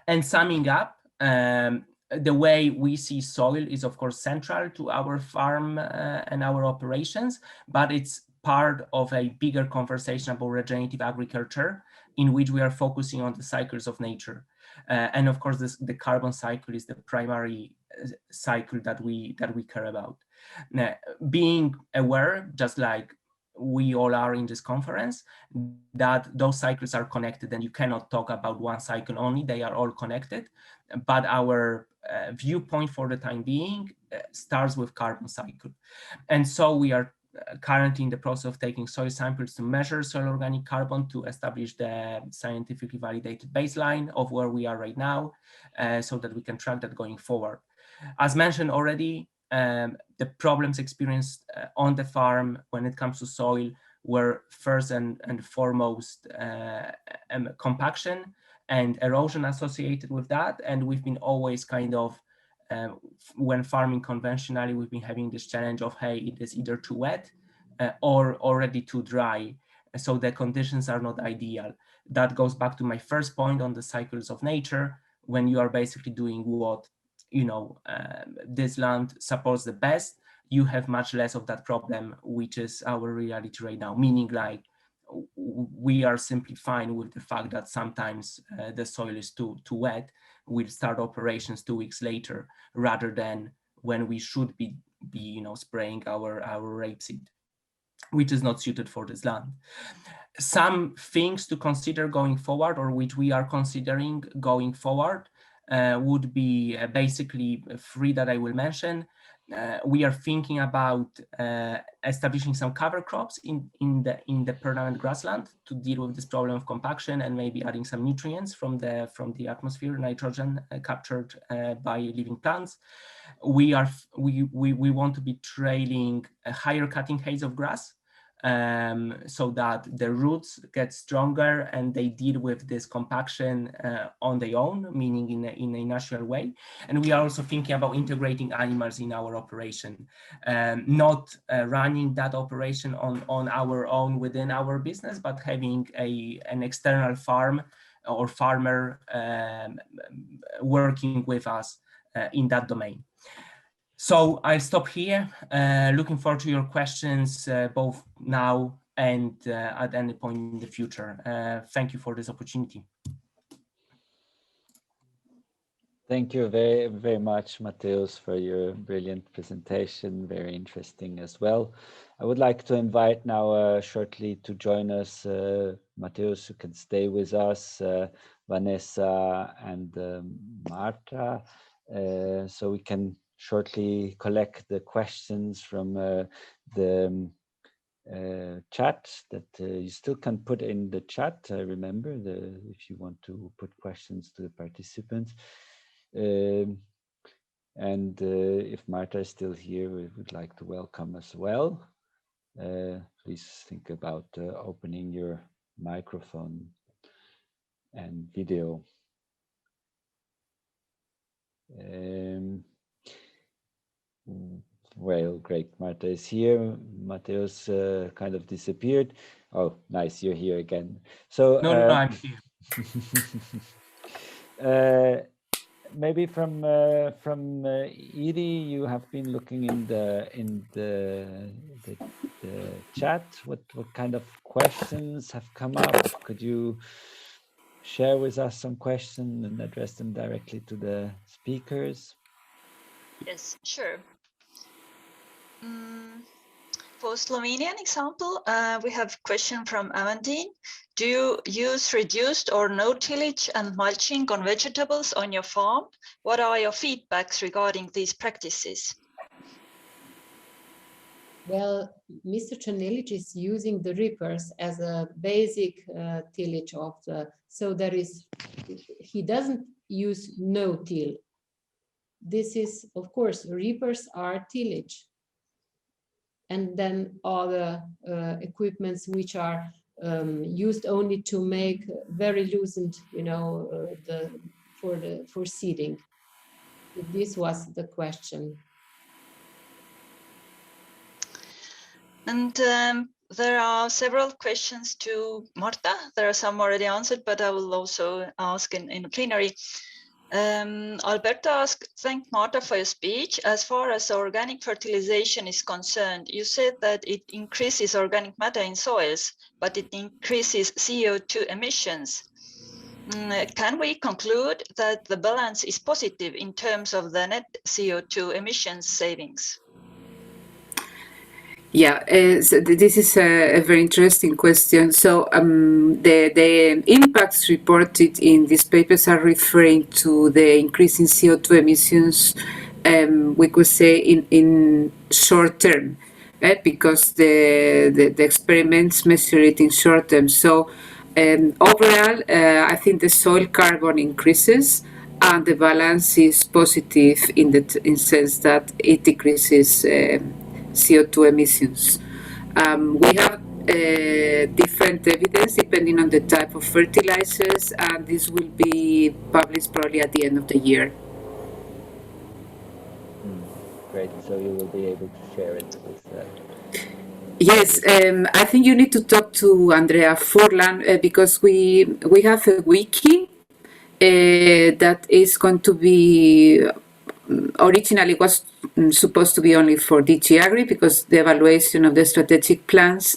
And summing up, the way we see soil is of course central to our farm and our operations, but it's part of a bigger conversation about regenerative agriculture in which we are focusing on the cycles of nature. And of course, the carbon cycle is the primary cycle that we care about. Now, being aware, just like we all are in this conference, that those cycles are connected and you cannot talk about one cycle only, they are all connected. But our viewpoint for the time being starts with carbon cycle. And so we are currently in the process of taking soil samples to measure soil organic carbon to establish the scientifically validated baseline of where we are right now, so that we can track that going forward. As mentioned already, the problems experienced on the farm when it comes to soil were first and foremost compaction and erosion associated with that. And we've been always kind of, when farming conventionally, we've been having this challenge of, hey, it is either too wet or already too dry. So the conditions are not ideal. That goes back to my first point on the cycles of nature, when you are basically doing what, this land supports the best, you have much less of that problem, which is our reality right now, meaning like we are simply fine with the fact that sometimes the soil is too wet. We'll start operations 2 weeks later, rather than when we should be spraying our rapeseed, which is not suited for this land. Some things to consider going forward, or which we are considering going forward, would be basically 3 that I will mention. We are thinking about establishing some cover crops in the permanent grassland to deal with this problem of compaction, and maybe adding some nutrients from the atmosphere, nitrogen captured by living plants. We want to be trailing higher cutting heights of grass, so that the roots get stronger and they deal with this compaction on their own, meaning in a natural way. And we are also thinking about integrating animals in our operation, not running that operation on our own within our business, but having an external farm or farmer working with us in that domain. So I'll stop here, looking forward to your questions, both now and at any point in the future. Thank you for this opportunity. Thank you very, very much, Mateusz, for your brilliant presentation, very interesting as well. I would like to invite now shortly to join us Mateusz, who can stay with us, Vanessa and Marta, so we can shortly collect the questions from the chat that you still can put in the chat. Remember, if you want to put questions to the participants. And if Marta is still here, we would like to welcome as well. Please think about opening your microphone and video. Well, great. Marta is here. Mateusz kind of disappeared. Oh, nice. You're here again. So no, I'm here. Maybe from Edie, you have been looking in the chat. What kind of questions have come up? Could you share with us some questions and address them directly to the speakers? Yes, sure. For Slovenian example, we have a question from Amandine. Do you use reduced or no tillage and mulching on vegetables on your farm? What are your feedbacks regarding these practices? Well, Mr. Černelić is using the reapers as a basic tillage of the, so there is, he doesn't use no-till. This is, of course, reapers are tillage. And then other equipments which are used only to make very loosened, you know, for seeding. This was the question. And there are several questions to Marta. There are some already answered, but I will also ask in plenary. Alberta asked, thank Marta for your speech. As far as organic fertilization is concerned, you said that it increases organic matter in soils, but it increases CO2 emissions. Can we conclude that the balance is positive in terms of the net CO2 emissions savings? Yeah, so this is a very interesting question. So the impacts reported in these papers are referring to the increase in CO2 emissions, we could say in short term, because the experiments measure it in short term. So overall, I think the soil carbon increases and the balance is positive in the sense that it decreases CO2 emissions. We have different evidence depending on the type of fertilizers, and this will be published probably at the end of the year. Great, so you will be able to share it with Yes, I think you need to talk to Andrea Furlan because we have a wiki that is going to be originally was supposed to be only for DG-AGRI because the evaluation of the strategic plans,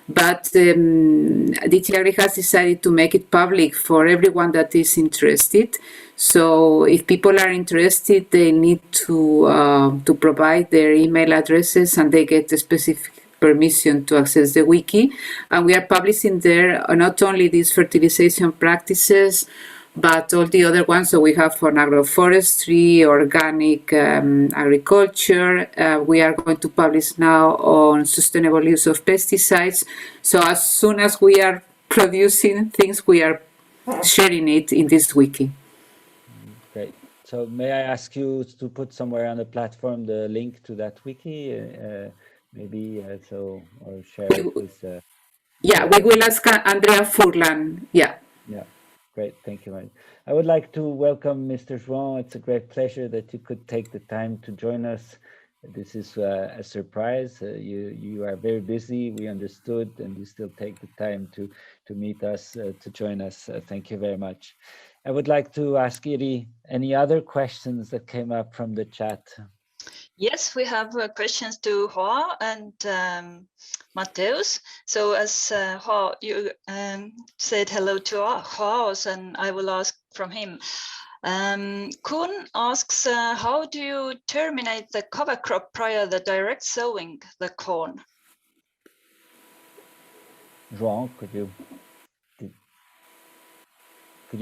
but DG-AGRI has decided to make it public for everyone that is interested. So if people are interested, they need to provide their email addresses and they get the specific permission to access the wiki. And we are publishing there not only these fertilization practices, but all the other ones. So we have on agroforestry, organic agriculture. We are going to publish now on sustainable use of pesticides. So as soon as we are producing things, we are sharing it in this wiki. Great. So may I ask you to put somewhere on the platform the link to that wiki, maybe or share it with... yeah, we will ask Andrea Furlan. Yeah. Yeah. Great, thank you, Martin. I would like to welcome Mr. João. It's a great pleasure that you could take the time to join us. This is a surprise. You are very busy, we understood, and you still take the time to meet us, to join us. Thank you very much. I would like to ask Iri, any other questions that came up from the chat? Yes, we have questions to João and Mateusz. So as João, you said hello to João, and I will ask from him. Kun asks, how do you terminate the cover crop prior to the direct sowing the corn? João, could you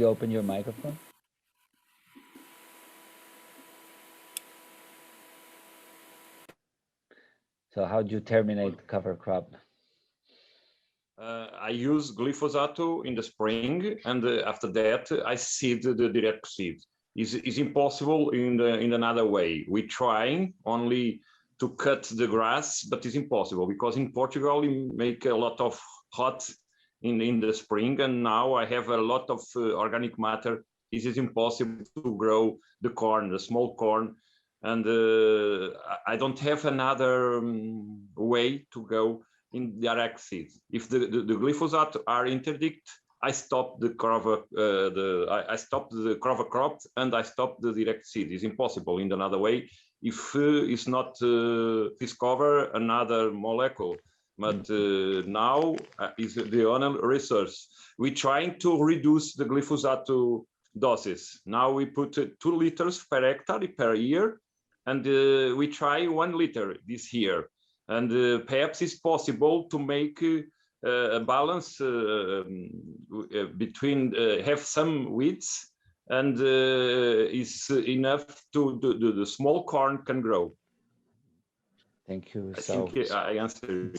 open your microphone? So how do you terminate the cover crop? I use glyphosate in the spring, and after that I seed the direct seed. It's impossible in another way. We're trying only to cut the grass, but it's impossible because in Portugal we make a lot of hot in the spring, and now I have a lot of organic matter. It is impossible to grow the corn, the small corn. And I don't have another way to go in direct seeds. If the glyphosate are interdict, I stop the cover crop and I stop the direct seed. It's impossible in another way. If it's not discover another molecule, but now is the only resource. We're trying to reduce the glyphosate doses. Now we put 2 liters per hectare per year. And we try 1 liter this year. and perhaps it's possible to make a balance between have some weeds and is enough to the small corn can grow. Thank you. I think I answered.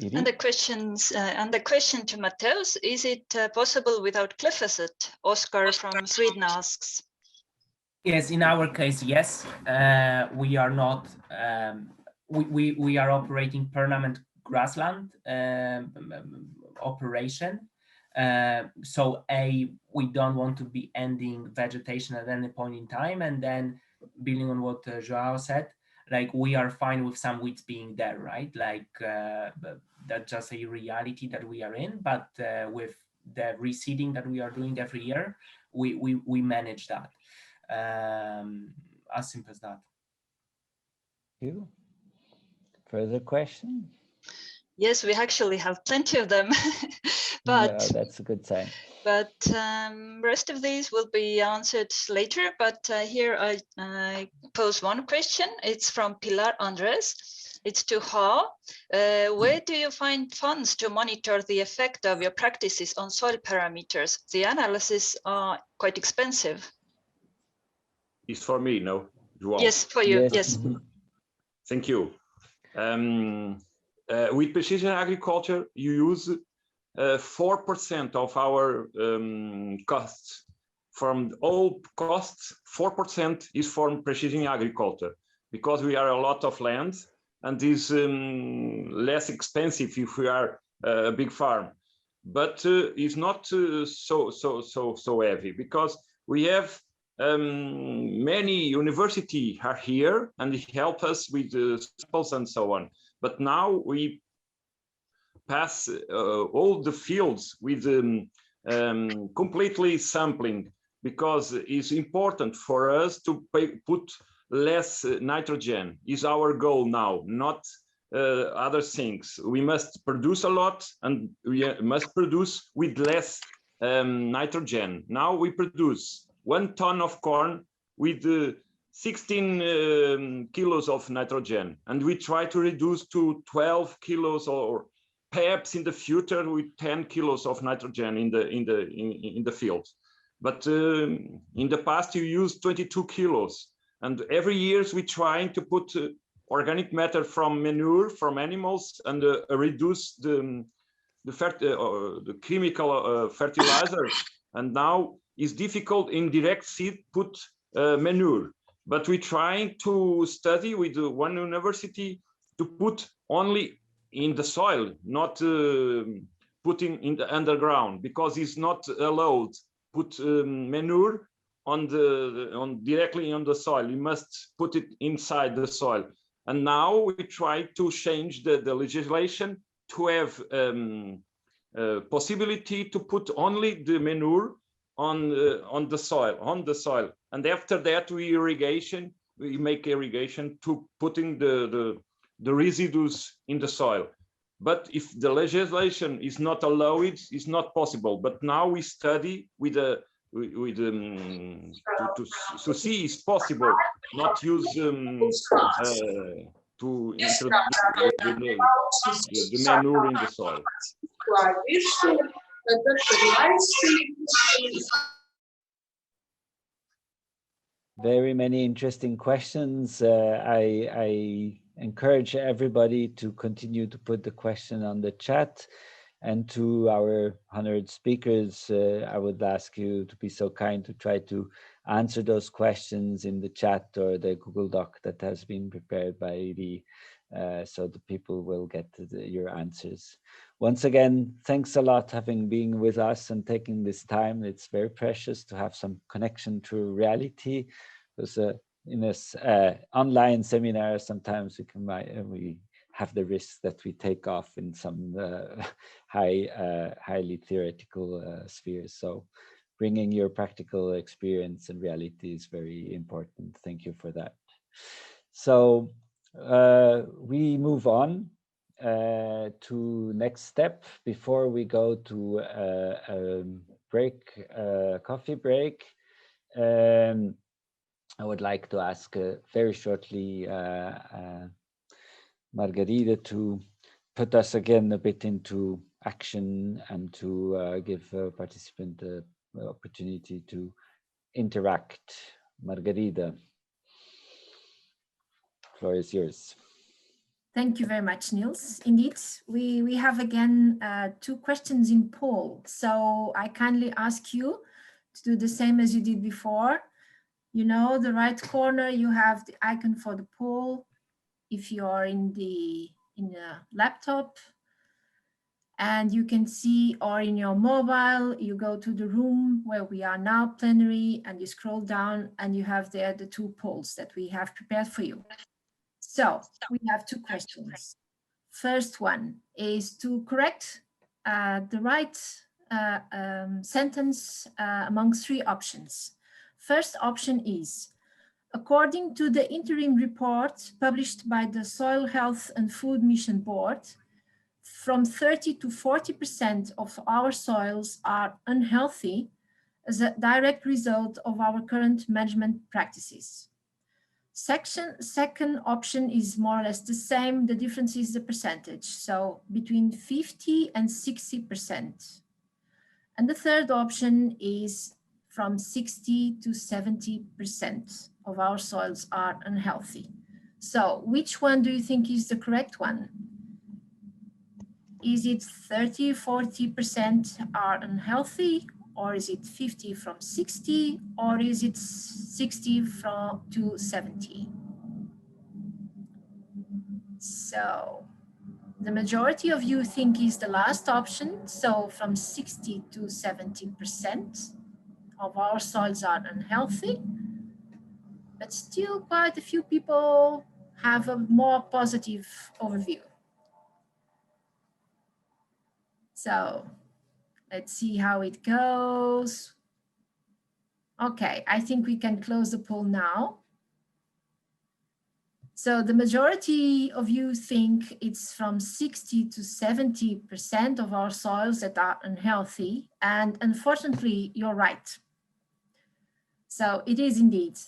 And the question to Mateusz, is it possible without glyphosate? Oscar from Sweden asks. Yes, in our case, yes. We are not. We are operating permanent grassland operation. So we don't want to be ending vegetation at any point in time, and then building on what João said, like we are fine with some weeds being there, right? Like that's just a reality that we are in. But with the reseeding that we are doing every year, we manage that. As simple as that. Thank you. Further question? Yes, we actually have plenty of them, but yeah, that's a good sign. But rest of these will be answered later. But here I pose one question. It's from Pilar Andres. It's to Ha. Where do you find funds to monitor the effect of your practices on soil parameters? The analyses are quite expensive. It's for me, no? João. Yes, for you. Yes. Thank you. With precision agriculture, you use 4% of our costs. From all costs, 4% is from precision agriculture, because we are a lot of land and is less expensive if we are a big farm. But it's not so heavy, because we have many universities are here and help us with the samples and so on. But now we pass all the fields with completely sampling, because it's important for us to put less nitrogen. Is our goal now, not other things. We must produce a lot, and we must produce with less nitrogen. Now we produce 1 ton of corn with 16 kilos of nitrogen, and we try to reduce to 12 kilos, or perhaps in the future with 10 kilos of nitrogen in the field. But in the past you used 22 kilos, and every year we trying to put organic matter from manure from animals and reduce the chemical fertilizers. And now it's difficult in direct seed put manure, but we're trying to study with one university to put only in the soil, not putting in the underground, because it's not allowed put manure directly on the soil. You must put it inside the soil. And now we try to change the legislation to have possibility to put only the manure on the soil, and after that we make irrigation to putting the residues in the soil. But if the legislation is not allowed, it's not possible. But now we study to see it's possible, not use to introduce the manure in the soil. Very many interesting questions. I encourage everybody to continue to put the question on the chat, and to our honored speakers, I would ask you to be so kind to try to answer those questions in the chat or the Google Doc that has been prepared by the so the people will get your answers. Once again, thanks a lot having been with us and taking this time. It's very precious to have some connection to reality. Because in this online seminar, sometimes we have the risk that we take off in some highly theoretical spheres. So bringing your practical experience and reality is very important. Thank you for that. So we move on to next step before we go to a break, coffee break. I would like to ask very shortly Margarida to put us again a bit into action and to give a participant the opportunity to interact. Margarida, the floor is yours. Thank you very much, Niels. Indeed, we have again 2 questions in poll. So I kindly ask you to do the same as you did before. You know, the right corner, you have the icon for the poll. If you are in the laptop, and you can see, or in your mobile, you go to the room where we are now, plenary, and you scroll down and you have there the 2 polls that we have prepared for you. So we have 2 questions. First one is to correct the right sentence among 3 options. First option is, according to the interim report published by the Soil Health and Food Mission Board, from 30 to 40% of our soils are unhealthy as a direct result of our current management practices. Second option is more or less the same. The difference is the percentage, so between 50 and 60%. And the third option is from 60 to 70% of our soils are unhealthy. So which one do you think is the correct one? Is it 30, 40% are unhealthy, or is it 50 from 60, or is it 60 from to 70? So the majority of you think is the last option. So from 60 to 70% of our soils are unhealthy, but still quite a few people have a more positive overview. So let's see how it goes. Okay, I think we can close the poll now. So the majority of you think it's from 60 to 70% of our soils that are unhealthy. And unfortunately, you're right. So it is indeed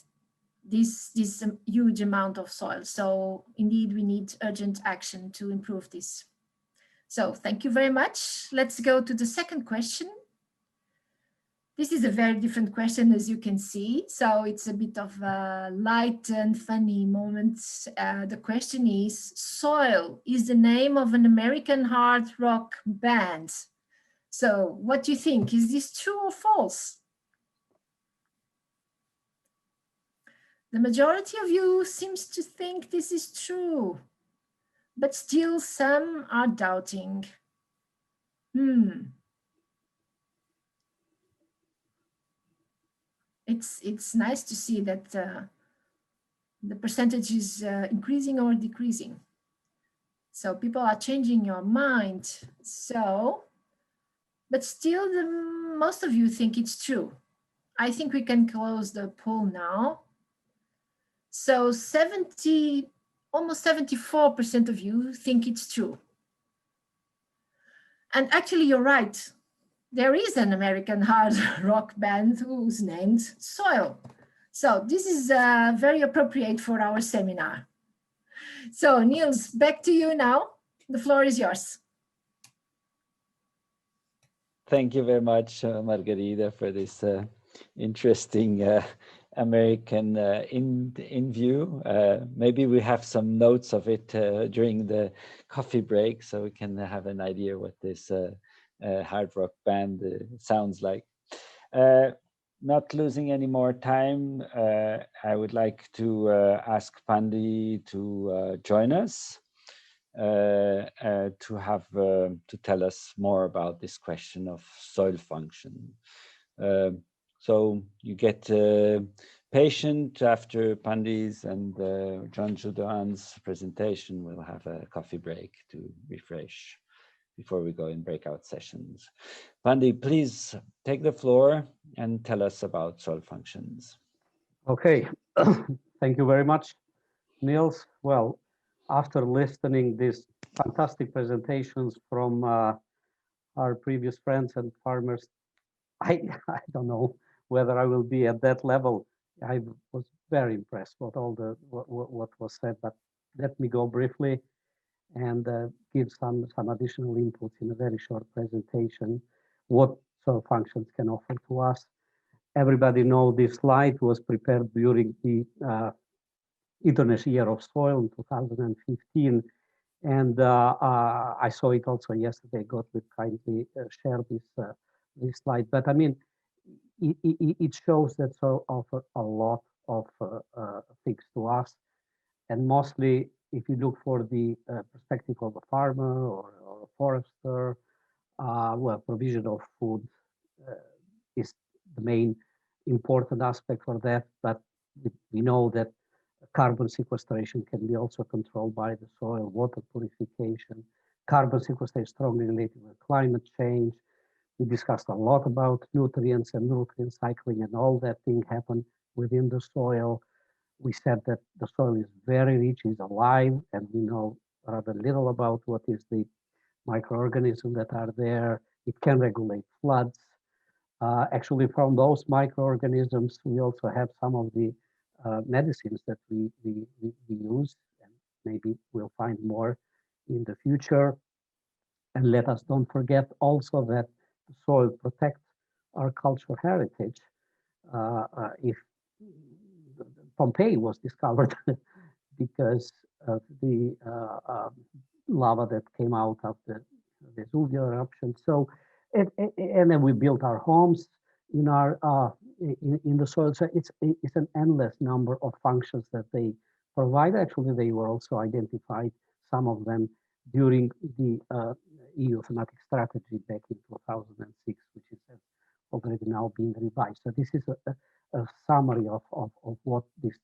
this huge amount of soil. So indeed, we need urgent action to improve this. So thank you very much. Let's go to the second question. This is a very different question, as you can see. So it's a bit of a light and funny moment. The question is, Soil is the name of an American hard rock band. So what do you think? Is this true or false? The majority of you seems to think this is true, but still some are doubting. It's nice to see that the percentage is increasing or decreasing. So people are changing your mind. So, but still most of you think it's true. I think we can close the poll now. So almost 74% of you think it's true. And actually you're right. There is an American hard rock band who's named Soil. So this is very appropriate for our seminar. So Niels, back to you now. The floor is yours. Thank you very much, Margarida, for this interesting American in view. Maybe we have some notes of it during the coffee break, so we can have an idea what this hard rock band sounds like. Not losing any more time, I would like to ask Pandi to join us to tell us more about this question of soil function. So you get patient after Pandi's and John Judoan's presentation. We'll have a coffee break to refresh before we go in breakout sessions. Pandi, please take the floor and tell us about soil functions. Okay, thank you very much, Niels. Well, after listening these fantastic presentations from our previous friends and farmers, I don't know whether I will be at that level I was very impressed with all the what was said, but let me go briefly and give some additional inputs in a very short presentation, what soil functions can offer to us. Everybody know this slide was prepared during the International Year of Soil in 2015. And I saw it also yesterday. Gottlieb kindly shared this slide. But I mean, it shows that soil offers a lot of things to us. And mostly, if you look for the perspective of a farmer or a forester, well, provision of food is the main important aspect for that. But we know that carbon sequestration can be also controlled by the soil, water purification. Carbon sequestration is strongly related with climate change. We discussed a lot about nutrients and nutrient cycling, and all that thing happen within the soil. We said that the soil is very rich, is alive, and we know rather little about what is the microorganisms that are there. It can regulate floods. Actually, from those microorganisms, we also have some of the medicines that we use, and maybe we'll find more in the future. And let us don't forget also that the soil protects our cultural heritage. If Pompeii was discovered because of the lava that came out of the Vesuvio eruption. So, and then we built our homes in our in the soil. So it's an endless number of functions that they provide. Actually, they were also identified, some of them, during the EU thematic strategy back in 2006, which is already now being revised. So this is a summary of what these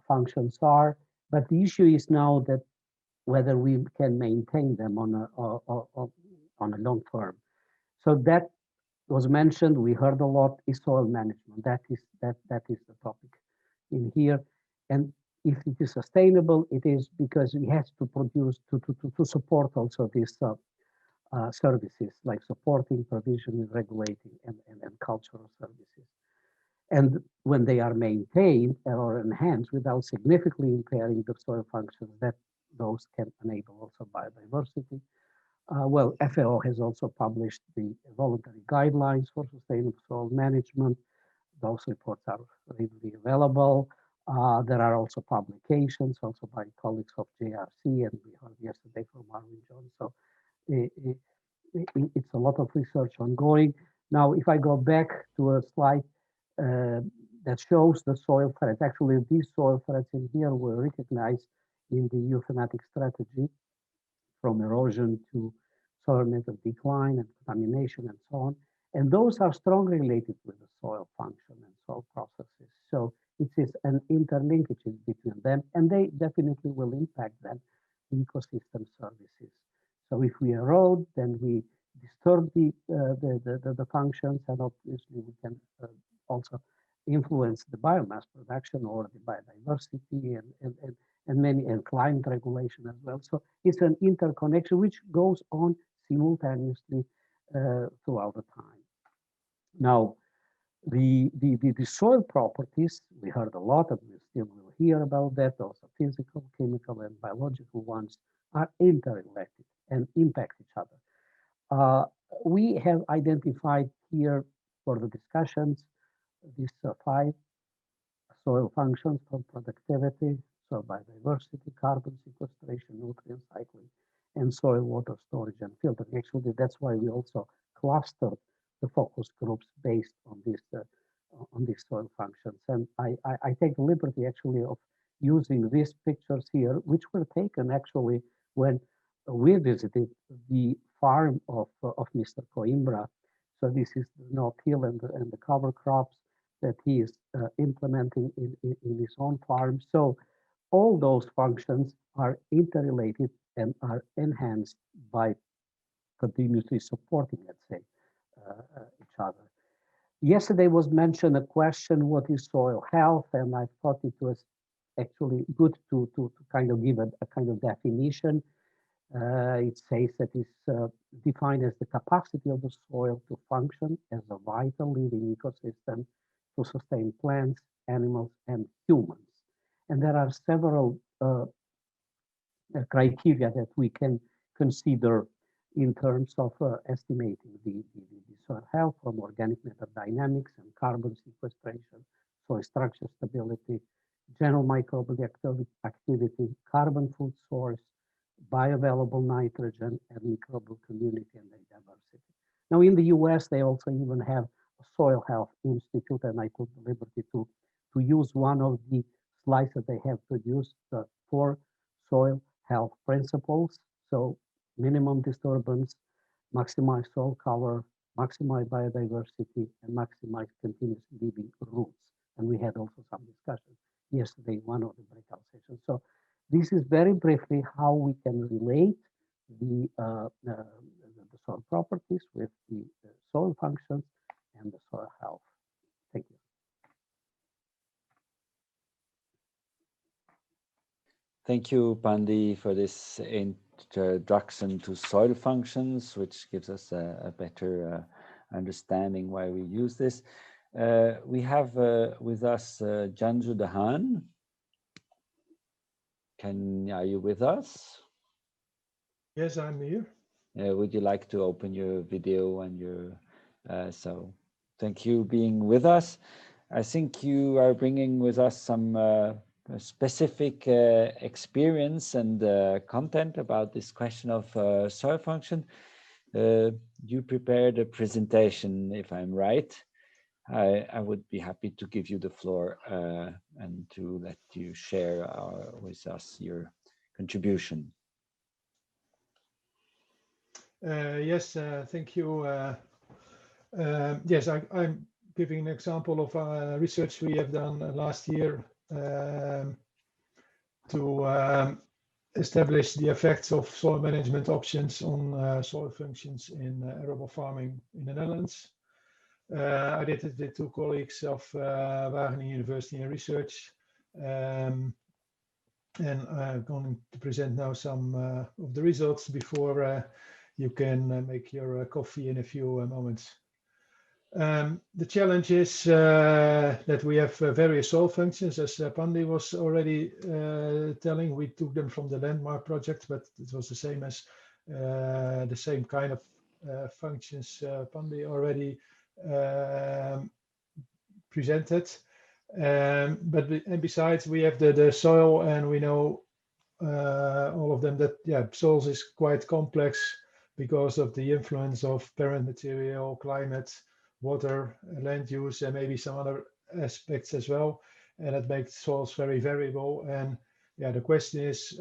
functions are. But the issue is now that whether we can maintain them on a long term. So that was mentioned. We heard a lot is soil management. That is the topic in here. And if it is sustainable, it is because it has to produce to support also these services like supporting, provisioning, regulating, and cultural services. And when they are maintained or enhanced without significantly impairing the soil functions, that those can enable also biodiversity. Well, FAO has also published the voluntary guidelines for sustainable soil management. Those reports are readily available. There are also publications, also by colleagues of JRC, and we heard yesterday from Marvin Jones. So it's a lot of research ongoing. Now, if I go back to a slide that shows the soil threats, actually these soil threats in here were recognized in the EU thematic strategy, from erosion to soil method decline and contamination and so on. And those are strongly related with the soil function and soil processes. So it is an interlinkage between them, and they definitely will impact then ecosystem services. So if we erode, then we disturb the functions, and obviously we can also influence the biomass production or the biodiversity and climate regulation as well. So it's an interconnection which goes on simultaneously throughout the time. Now, the soil properties, we heard a lot, and we still will hear about that, also physical, chemical, and biological ones are interrelated and impact each other. We have identified here for the discussions these 5 soil functions for productivity, soil biodiversity, carbon sequestration, nutrient cycling, and soil water storage and filtering. Actually, that's why we also clustered the focus groups based on these soil functions. And I take the liberty actually of using these pictures here, which were taken actually when we visited the farm of Mr. Coimbra. So this is the no-till and the cover crops that he is implementing in his own farm. So all those functions are interrelated and are enhanced by continuously supporting, let's say, each other. Yesterday was mentioned a question, what is soil health? And I thought it was actually good to kind of give a kind of definition. It says that it's defined as the capacity of the soil to function as a vital living ecosystem to sustain plants, animals, and humans. And there are several criteria that we can consider in terms of estimating the soil health, from organic matter dynamics and carbon sequestration, soil structure stability, general microbial activity, carbon food source, bioavailable nitrogen, and microbial community and diversity. Now in the US, they also even have a soil health institute, and I took the liberty to use one of the slides that they have produced for soil health principles. So minimum disturbance, maximize soil cover, maximize biodiversity, and maximize continuous living roots. And we had also some discussion yesterday in one of the breakout sessions. So this is very briefly how we can relate the soil properties with the soil functions and the soil health. Thank you. Thank you, Pandi, for this introduction to soil functions, which gives us a better understanding why we use this. We have with us Janju Dahan. Are you with us? Yes, I'm here. Would you like to open your video and your, so thank you being with us. I think you are bringing with us some specific experience and content about this question of soil function. You prepared a presentation, if I'm right. I would be happy to give you the floor and to let you share with us your contribution. Yes, thank you. Yes, I'm giving an example of research we have done last year to establish the effects of soil management options on soil functions in arable farming in the Netherlands. I did it with two colleagues of Wageningen University and Research, and I'm going to present now some of the results before you can make your coffee in a few moments. The challenge is that we have various soil functions, as Pandi was already telling. We took them from the landmark project, but it was the same as the same kind of functions Pandi already presented. But besides, we have the soil, and we know all of them that soils is quite complex because of the influence of parent material, climate, water, land use, and maybe some other aspects as well. And it makes soils very variable. And the question is,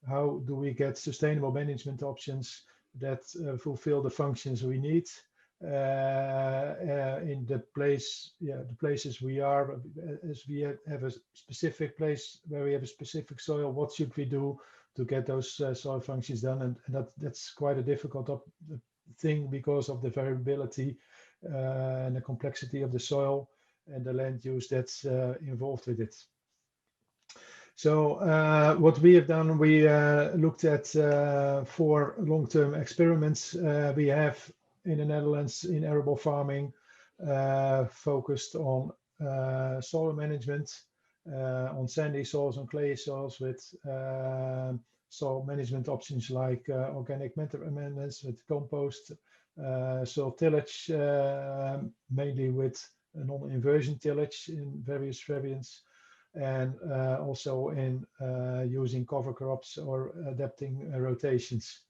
how do we get sustainable management options that fulfill the functions we need in the places we are, as we have a specific place where we have a specific soil. What should we do to get those soil functions done? And that's quite a difficult thing because of the variability and the complexity of the soil and the land use that's involved with it. So what we have done, we looked at 4 long-term experiments we have in the Netherlands in arable farming, focused on soil management, on sandy soils, on clay soils, with soil management options like organic matter amendments, with compost, soil tillage, mainly with non-inversion tillage in various variants, and also in using cover crops or adapting rotations.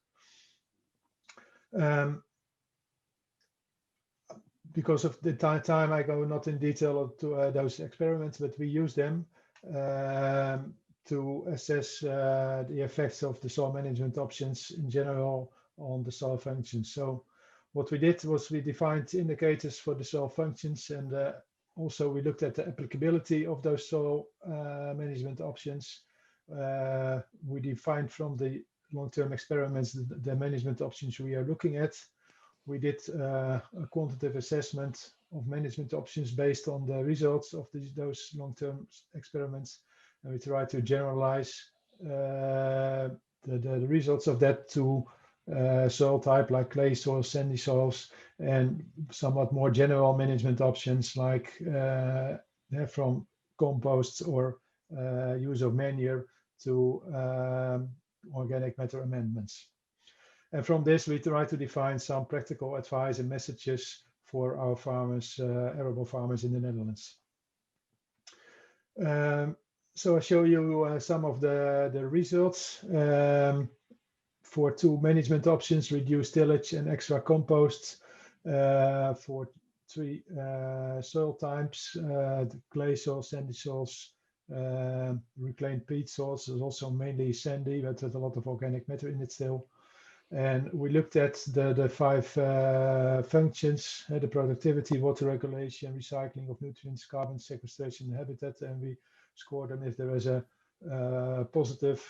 Because of the time, I go not in detail to those experiments, but we use them to assess the effects of the soil management options in general on the soil functions. So what we did was we defined indicators for the soil functions, and also we looked at the applicability of those soil management options. We defined from the long-term experiments the management options we are looking at. We did a quantitative assessment of management options based on the results of those long-term experiments, and we tried to generalize the results of that to soil type like clay soils, sandy soils, and somewhat more general management options like from compost or use of manure to organic matter amendments. And from this, we try to define some practical advice and messages for our farmers, arable farmers in the Netherlands. So I show you some of the results for 2 management options: reduced tillage and extra compost. For 3 soil types: the clay soils, sandy soils, reclaimed peat soils. There's also mainly sandy, but there's a lot of organic matter in it still. And we looked at the 5 functions: the productivity, water regulation, recycling of nutrients, carbon sequestration, and habitat, and we scored them if there is a positive,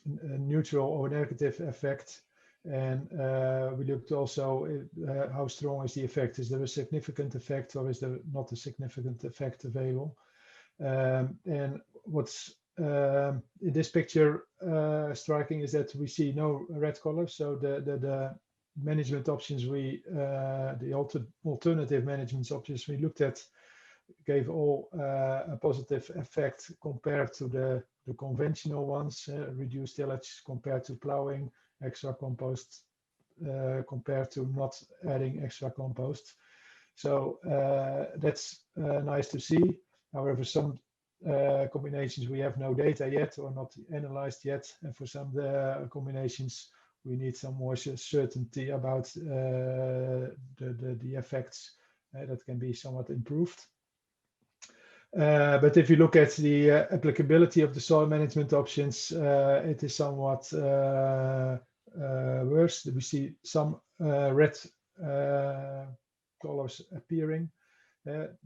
neutral, or negative effect. And we looked also at how strong is the effect. Is there a significant effect, or is there not a significant effect available? And what's in this picture striking is that we see no red color. So the management options the alternative management options we looked at gave all a positive effect compared to the conventional ones: reduced tillage compared to plowing, extra compost compared to not adding extra compost. So that's nice to see. However, some combinations we have no data yet or not analyzed yet, and for some combinations we need some more certainty about the effects that can be somewhat improved. But if you look at the applicability of the soil management options, it is somewhat worse. We see some red colors appearing,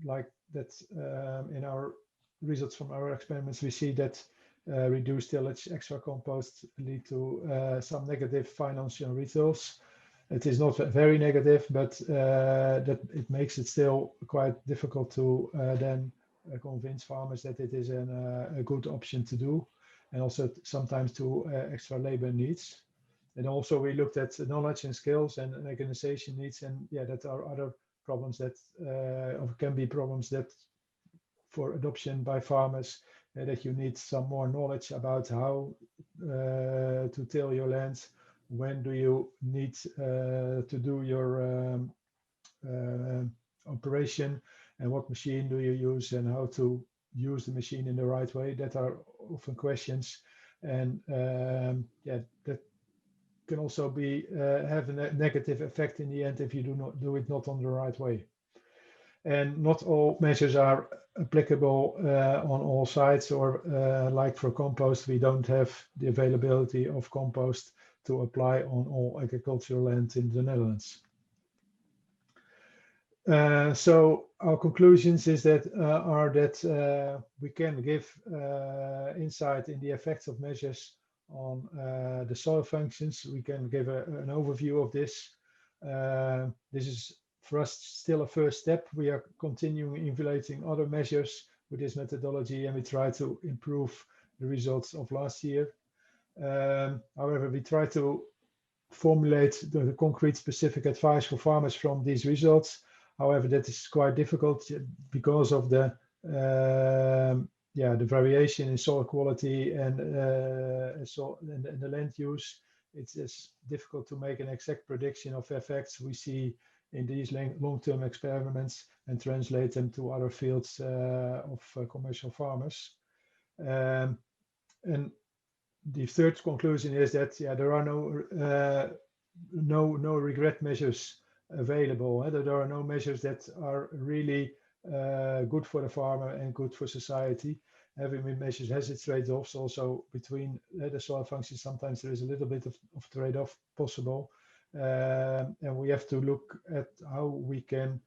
like that in our results from our experiments. We see that reduced tillage, extra compost lead to some negative financial results. It is not very negative, but that it makes it still quite difficult to then convince farmers that it is a good option to do, and also sometimes to extra labor needs. And also we looked at knowledge and skills and organization needs, and yeah, that are other problems that or can be problems that for adoption by farmers, that you need some more knowledge about how to till your land, when do you need to do your operation, and what machine do you use, and how to use the machine in the right way. That are often questions, and yeah, that can also be have a negative effect in the end if you do not do it not on the right way. And not all measures are applicable on all sites, or like for compost, we don't have the availability of compost to apply on all agricultural land in the Netherlands. So our conclusions is that are that we can give insight in the effects of measures on the soil functions. We can give an overview of this. This is for us still a first step. We are continuing evaluating other measures with this methodology, and we try to improve the results of last year. However, we try to formulate the concrete specific advice for farmers from these results. However, that is quite difficult because of the variation in soil quality and the land use. It's difficult to make an exact prediction of effects we see in these long-term experiments and translate them to other fields of commercial farmers. And the third conclusion is that there are no regret measures available. There are no measures that are really good for the farmer and good for society. Every measure has its trade-offs also between the soil functions. Sometimes there is a little bit of trade-off possible, and we have to look at how we can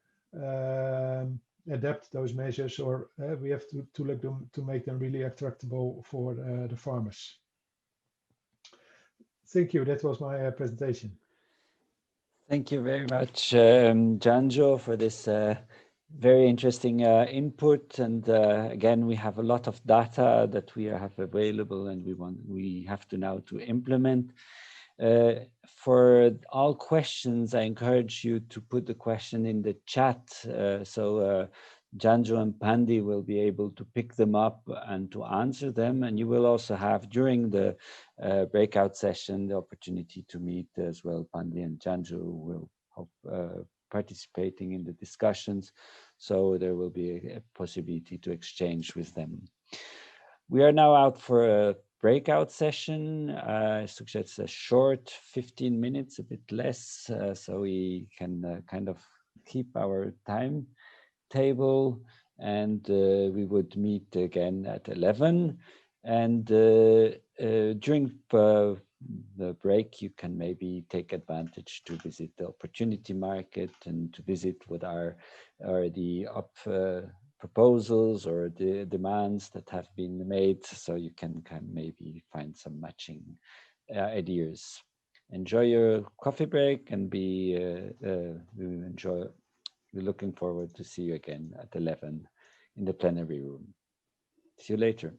adapt those measures, or we have to look them to make them really attractable for the farmers. Thank you. That was my presentation. Thank you very much, Janjo, for this very interesting input. And again, we have a lot of data that we have available, and we have to now to implement. For all questions, I encourage you to put the question in the chat. So Janjo and Pandi will be able to pick them up and to answer them. And you will also have, during the breakout session, the opportunity to meet as well. Pandi and Janjo will hope, participating in the discussions. So there will be a possibility to exchange with them. We are now out for a breakout session. I suggest a short 15 minutes, a bit less, so we can kind of keep our timetable, and we would meet again at 11. And during the break, you can maybe take advantage to visit the opportunity market and to visit what are the proposals or the demands that have been made, so you can maybe find some matching ideas. Enjoy your coffee break, and we're looking forward to see you again at 11 in the plenary room. See you later.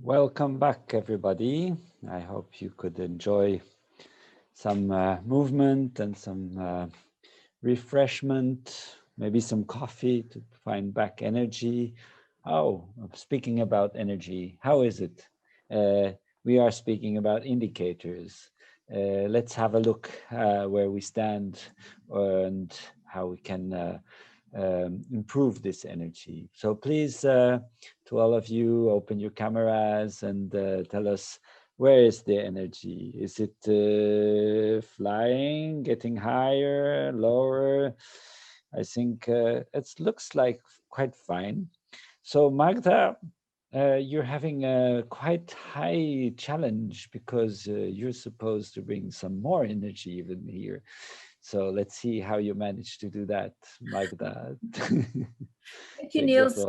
Welcome back, everybody. I hope you could enjoy some movement and some refreshment, maybe some coffee to find back energy. Oh, speaking about energy, how is it? We are speaking about indicators. Let's have a look where we stand and how we can improve this energy. So please, to all of you, open your cameras and tell us, where is the energy? Is it flying, getting higher, lower? I think it looks like quite fine. So Magda, you're having a quite high challenge because you're supposed to bring some more energy even here. So let's see how you manage to do that, Magda. Thank you, Niels.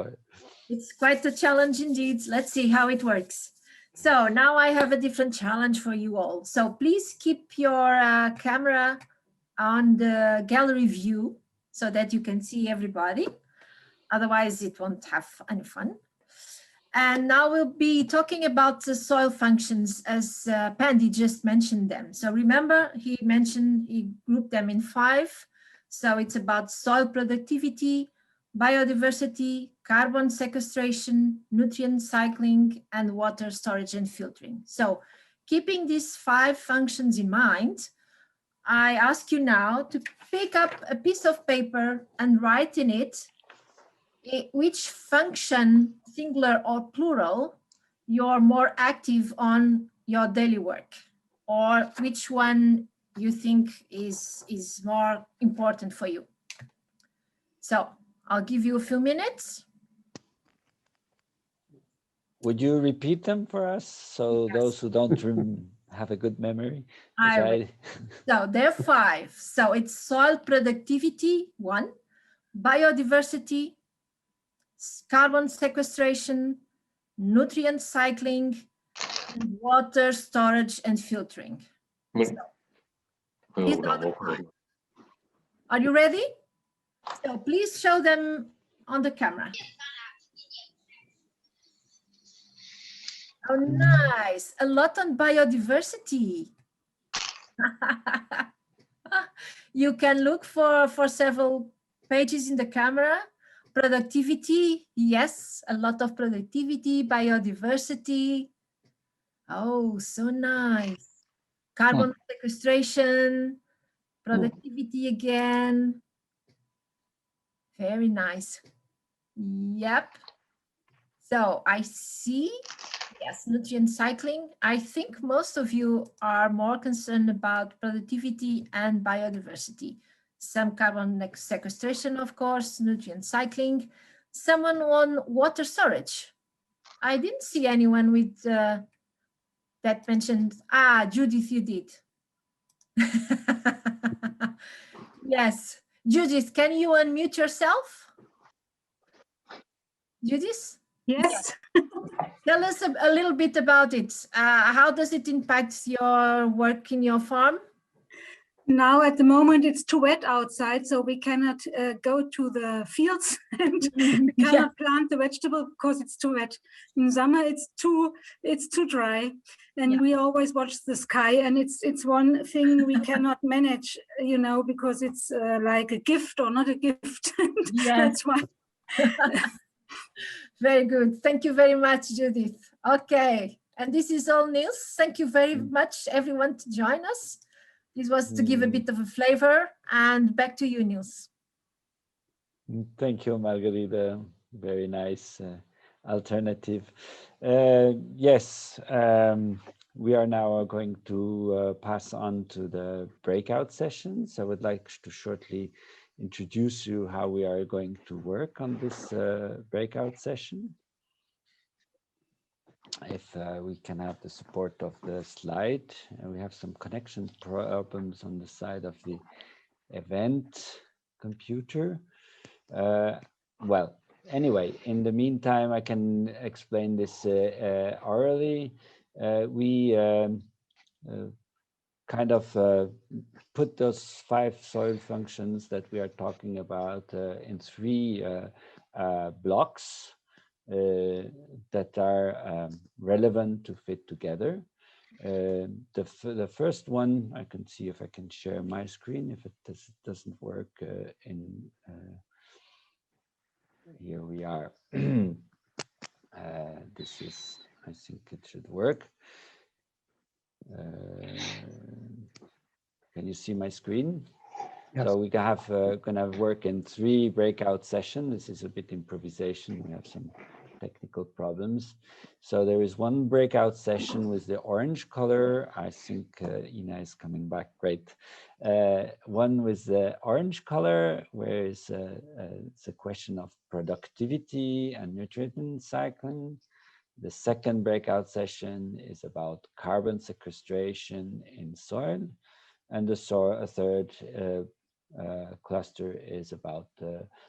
It's quite a challenge indeed. Let's see how it works. So now I have a different challenge for you all. So please keep your camera on the gallery view so that you can see everybody. Otherwise, it won't have any fun. And now we'll be talking about the soil functions as Pandi just mentioned them. So remember, he grouped them in 5. So it's about soil productivity, biodiversity, carbon sequestration, nutrient cycling, and water storage and filtering. So keeping these 5 functions in mind, I ask you now to pick up a piece of paper and write in it which function, singular or plural, you're more active on your daily work, or which one you think is more important for you. So I'll give you a few minutes. Would you repeat them for us, so those who don't have a good memory? So there are 5. So it's soil productivity, 1, biodiversity, carbon sequestration, nutrient cycling, and water storage and filtering. So, these are the 5. Are you ready? So please show them on the camera. Oh, nice. A lot on biodiversity. You can look for several pages in the camera. Productivity, yes, a lot of productivity. Biodiversity. Oh, so nice. Carbon sequestration, productivity again. Very nice. Yep. So I see, yes, nutrient cycling. I think most of you are more concerned about productivity and biodiversity. Some carbon sequestration, of course, nutrient cycling. Someone on water storage. I didn't see anyone with that mentioned. Ah, Judith, you did. Yes, Judith, can you unmute yourself? Judith? Yes. Tell us a little bit about it. How does it impact your work in your farm? Now at the moment it's too wet outside, so we cannot go to the fields and we cannot plant the vegetable because it's too wet. In summer it's too dry, and we always watch the sky, and it's one thing we cannot manage, you know, because it's like a gift or not a gift. That's why. Very good. Thank you very much, Judith. Okay, and this is all, Niels. Thank you very much, everyone, to join us. This was to give a bit of a flavor, and back to you, Niels. Thank you, Margarita. Very nice alternative. Yes, we are now going to pass on to the breakout sessions. I would like to shortly introduce you how we are going to work on this breakout session. If we can have the support of the slide. We have some connection problems on the side of the event computer. Well, anyway, in the meantime, I can explain this orally. We kind of put those 5 soil functions that we are talking about in 3 blocks that are relevant to fit together. The first one, I can see if I can share my screen. If it doesn't work here we are. This is, I think it should work. Can you see my screen? Yes. So we have gonna work in 3 breakout sessions. This is a bit improvisation. We have some technical problems. So there is one breakout session with the orange color. I think Ina is coming back. Great. One with the orange color, where it's a question of productivity and nutrient cycling. The second breakout session is about carbon sequestration in soil. And the third cluster is about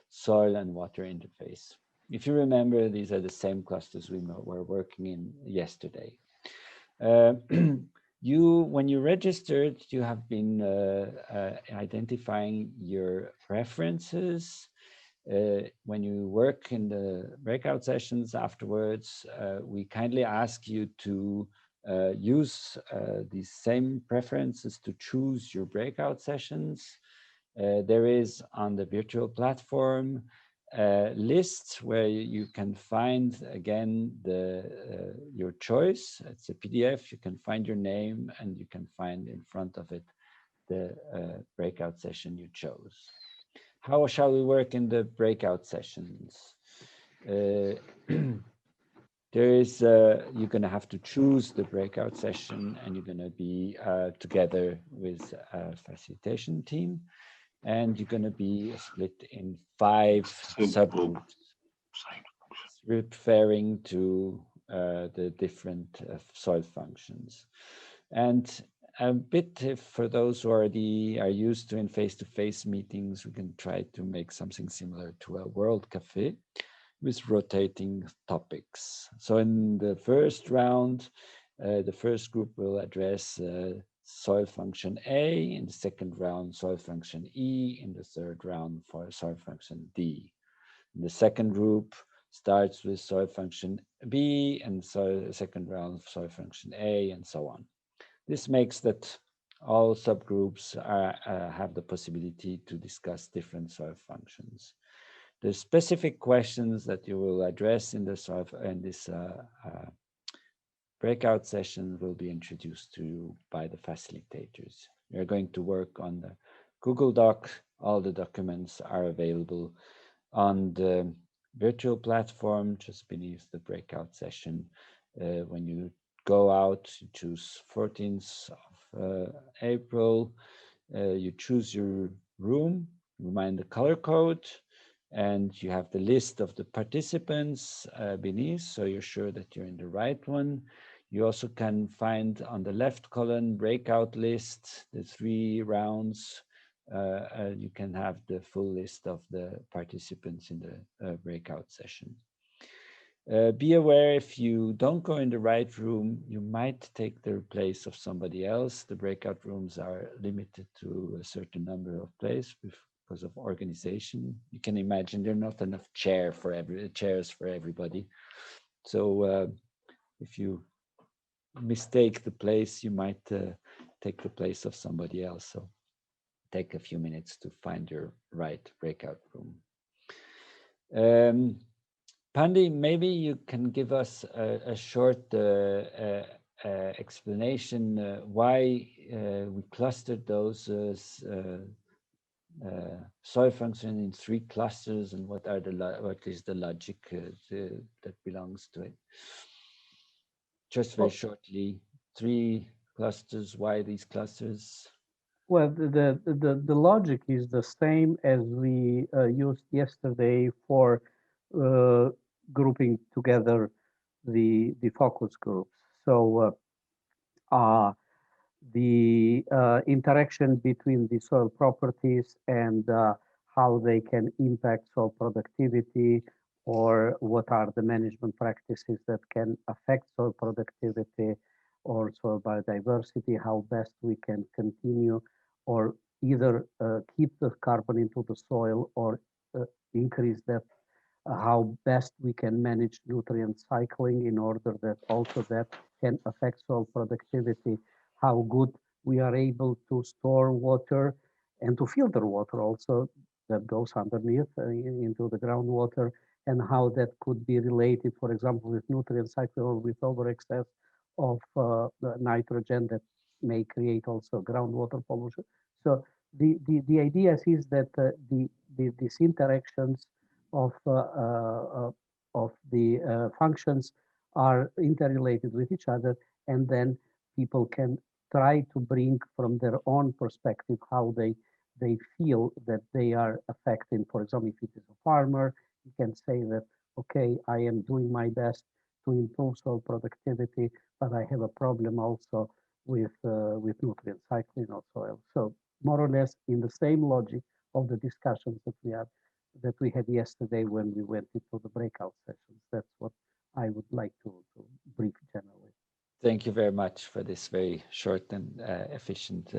soil and water interface. If you remember, these are the same clusters we were working in yesterday. When you registered, you have been identifying your preferences. When you work in the breakout sessions afterwards, we kindly ask you to use these same preferences to choose your breakout sessions. There is on the virtual platform lists where you can find again your choice. It's a PDF. You can find your name and you can find in front of it the breakout session you chose. How shall we work in the breakout sessions? There is you're going to have to choose the breakout session, and you're going to be together with a facilitation team. And you're going to be split in 5 subgroups, referring to the different soil functions. And a bit, for those who already are used to in face-to-face meetings, we can try to make something similar to a World Café with rotating topics. So in the first round, the first group will address soil function A, in the second round soil function E, in the third round for soil function D. And the second group starts with soil function B, and so second round soil function A, and so on. This makes that all subgroups have the possibility to discuss different soil functions. The specific questions that you will address in this breakout session will be introduced to you by the facilitators. We are going to work on the Google Doc. All the documents are available on the virtual platform just beneath the breakout session. When you go out, you choose 14th of April, you choose your room, remind the color code, and you have the list of the participants beneath, so you're sure that you're in the right one. You also can find on the left column breakout list, the 3 rounds. You can have the full list of the participants in the breakout session. Be aware if you don't go in the right room, you might take the place of somebody else. The breakout rooms are limited to a certain number of places because of organization. You can imagine there are not enough chairs for everybody. So if you mistake the place, you might take the place of somebody else. So take a few minutes to find your right breakout room. Pandi, maybe you can give us a short explanation why we clustered those soil function in 3 clusters, and what is the logic that belongs to it. Just very shortly, 3 clusters. Why these clusters? Well, the logic is the same as we used yesterday for grouping together the focus groups. So the interaction between the soil properties and how they can impact soil productivity, or what are the management practices that can affect soil productivity or soil biodiversity, how best we can continue or either keep the carbon into the soil or increase that, how best we can manage nutrient cycling in order that also that can affect soil productivity, how good we are able to store water and to filter water also that goes underneath into the groundwater, and how that could be related, for example, with nutrient cycle or with over excess of nitrogen that may create also groundwater pollution. So the idea is that these interactions of the functions are interrelated with each other, and then people can try to bring from their own perspective how they feel that they are affecting. For example, if it is a farmer, you can say that, okay, I am doing my best to improve soil productivity, but I have a problem also with nutrient cycling of soil. So more or less in the same logic of the discussions that we had yesterday when we went into the breakout sessions. That's what I would like to brief generally. Thank you very much for this very short and efficient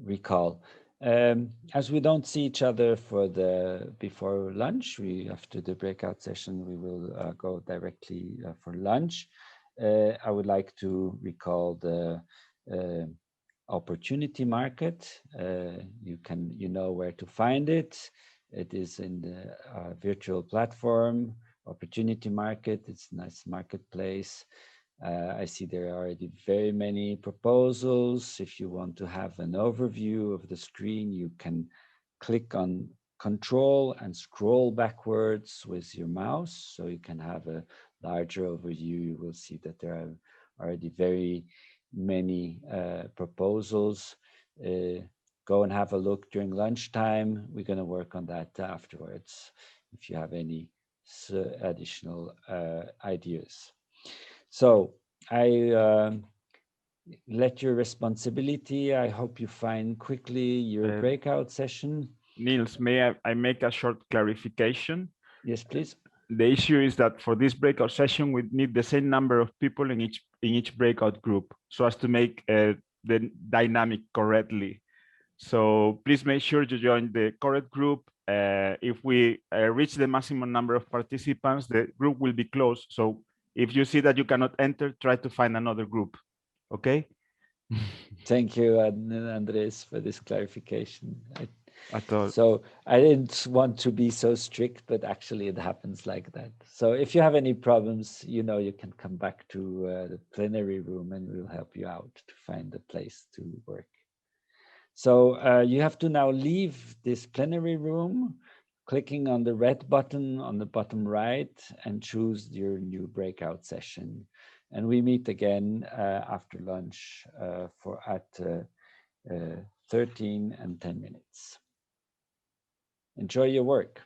recall. As we don't see each other before lunch, after the breakout session, we will go directly for lunch. I would like to recall the opportunity market. You know where to find it. It is in the virtual platform. Opportunity market, it's a nice marketplace. I see there are already very many proposals. If you want to have an overview of the screen, you can click on control and scroll backwards with your mouse, so you can have a larger overview. You will see that there are already very many proposals. Go and have a look during lunchtime. We're going to work on that afterwards if you have any additional ideas. So I let your responsibility. I hope you find quickly your breakout session. Niels, may I make a short clarification? Yes, please. The issue is that for this breakout session, we need the same number of people in each breakout group, so as to make the dynamic correctly. So please make sure to join the correct group. If we reach the maximum number of participants, the group will be closed. So if you see that you cannot enter, try to find another group. Okay? Thank you, Andres, for this clarification. At all. So I didn't want to be so strict, but actually it happens like that. So if you have any problems, you can come back to the plenary room and we'll help you out to find a place to work. So you have to now leave this plenary room, clicking on the red button on the bottom right and choose your new breakout session. And we meet again after lunch at 13 and 10 minutes. Enjoy your work.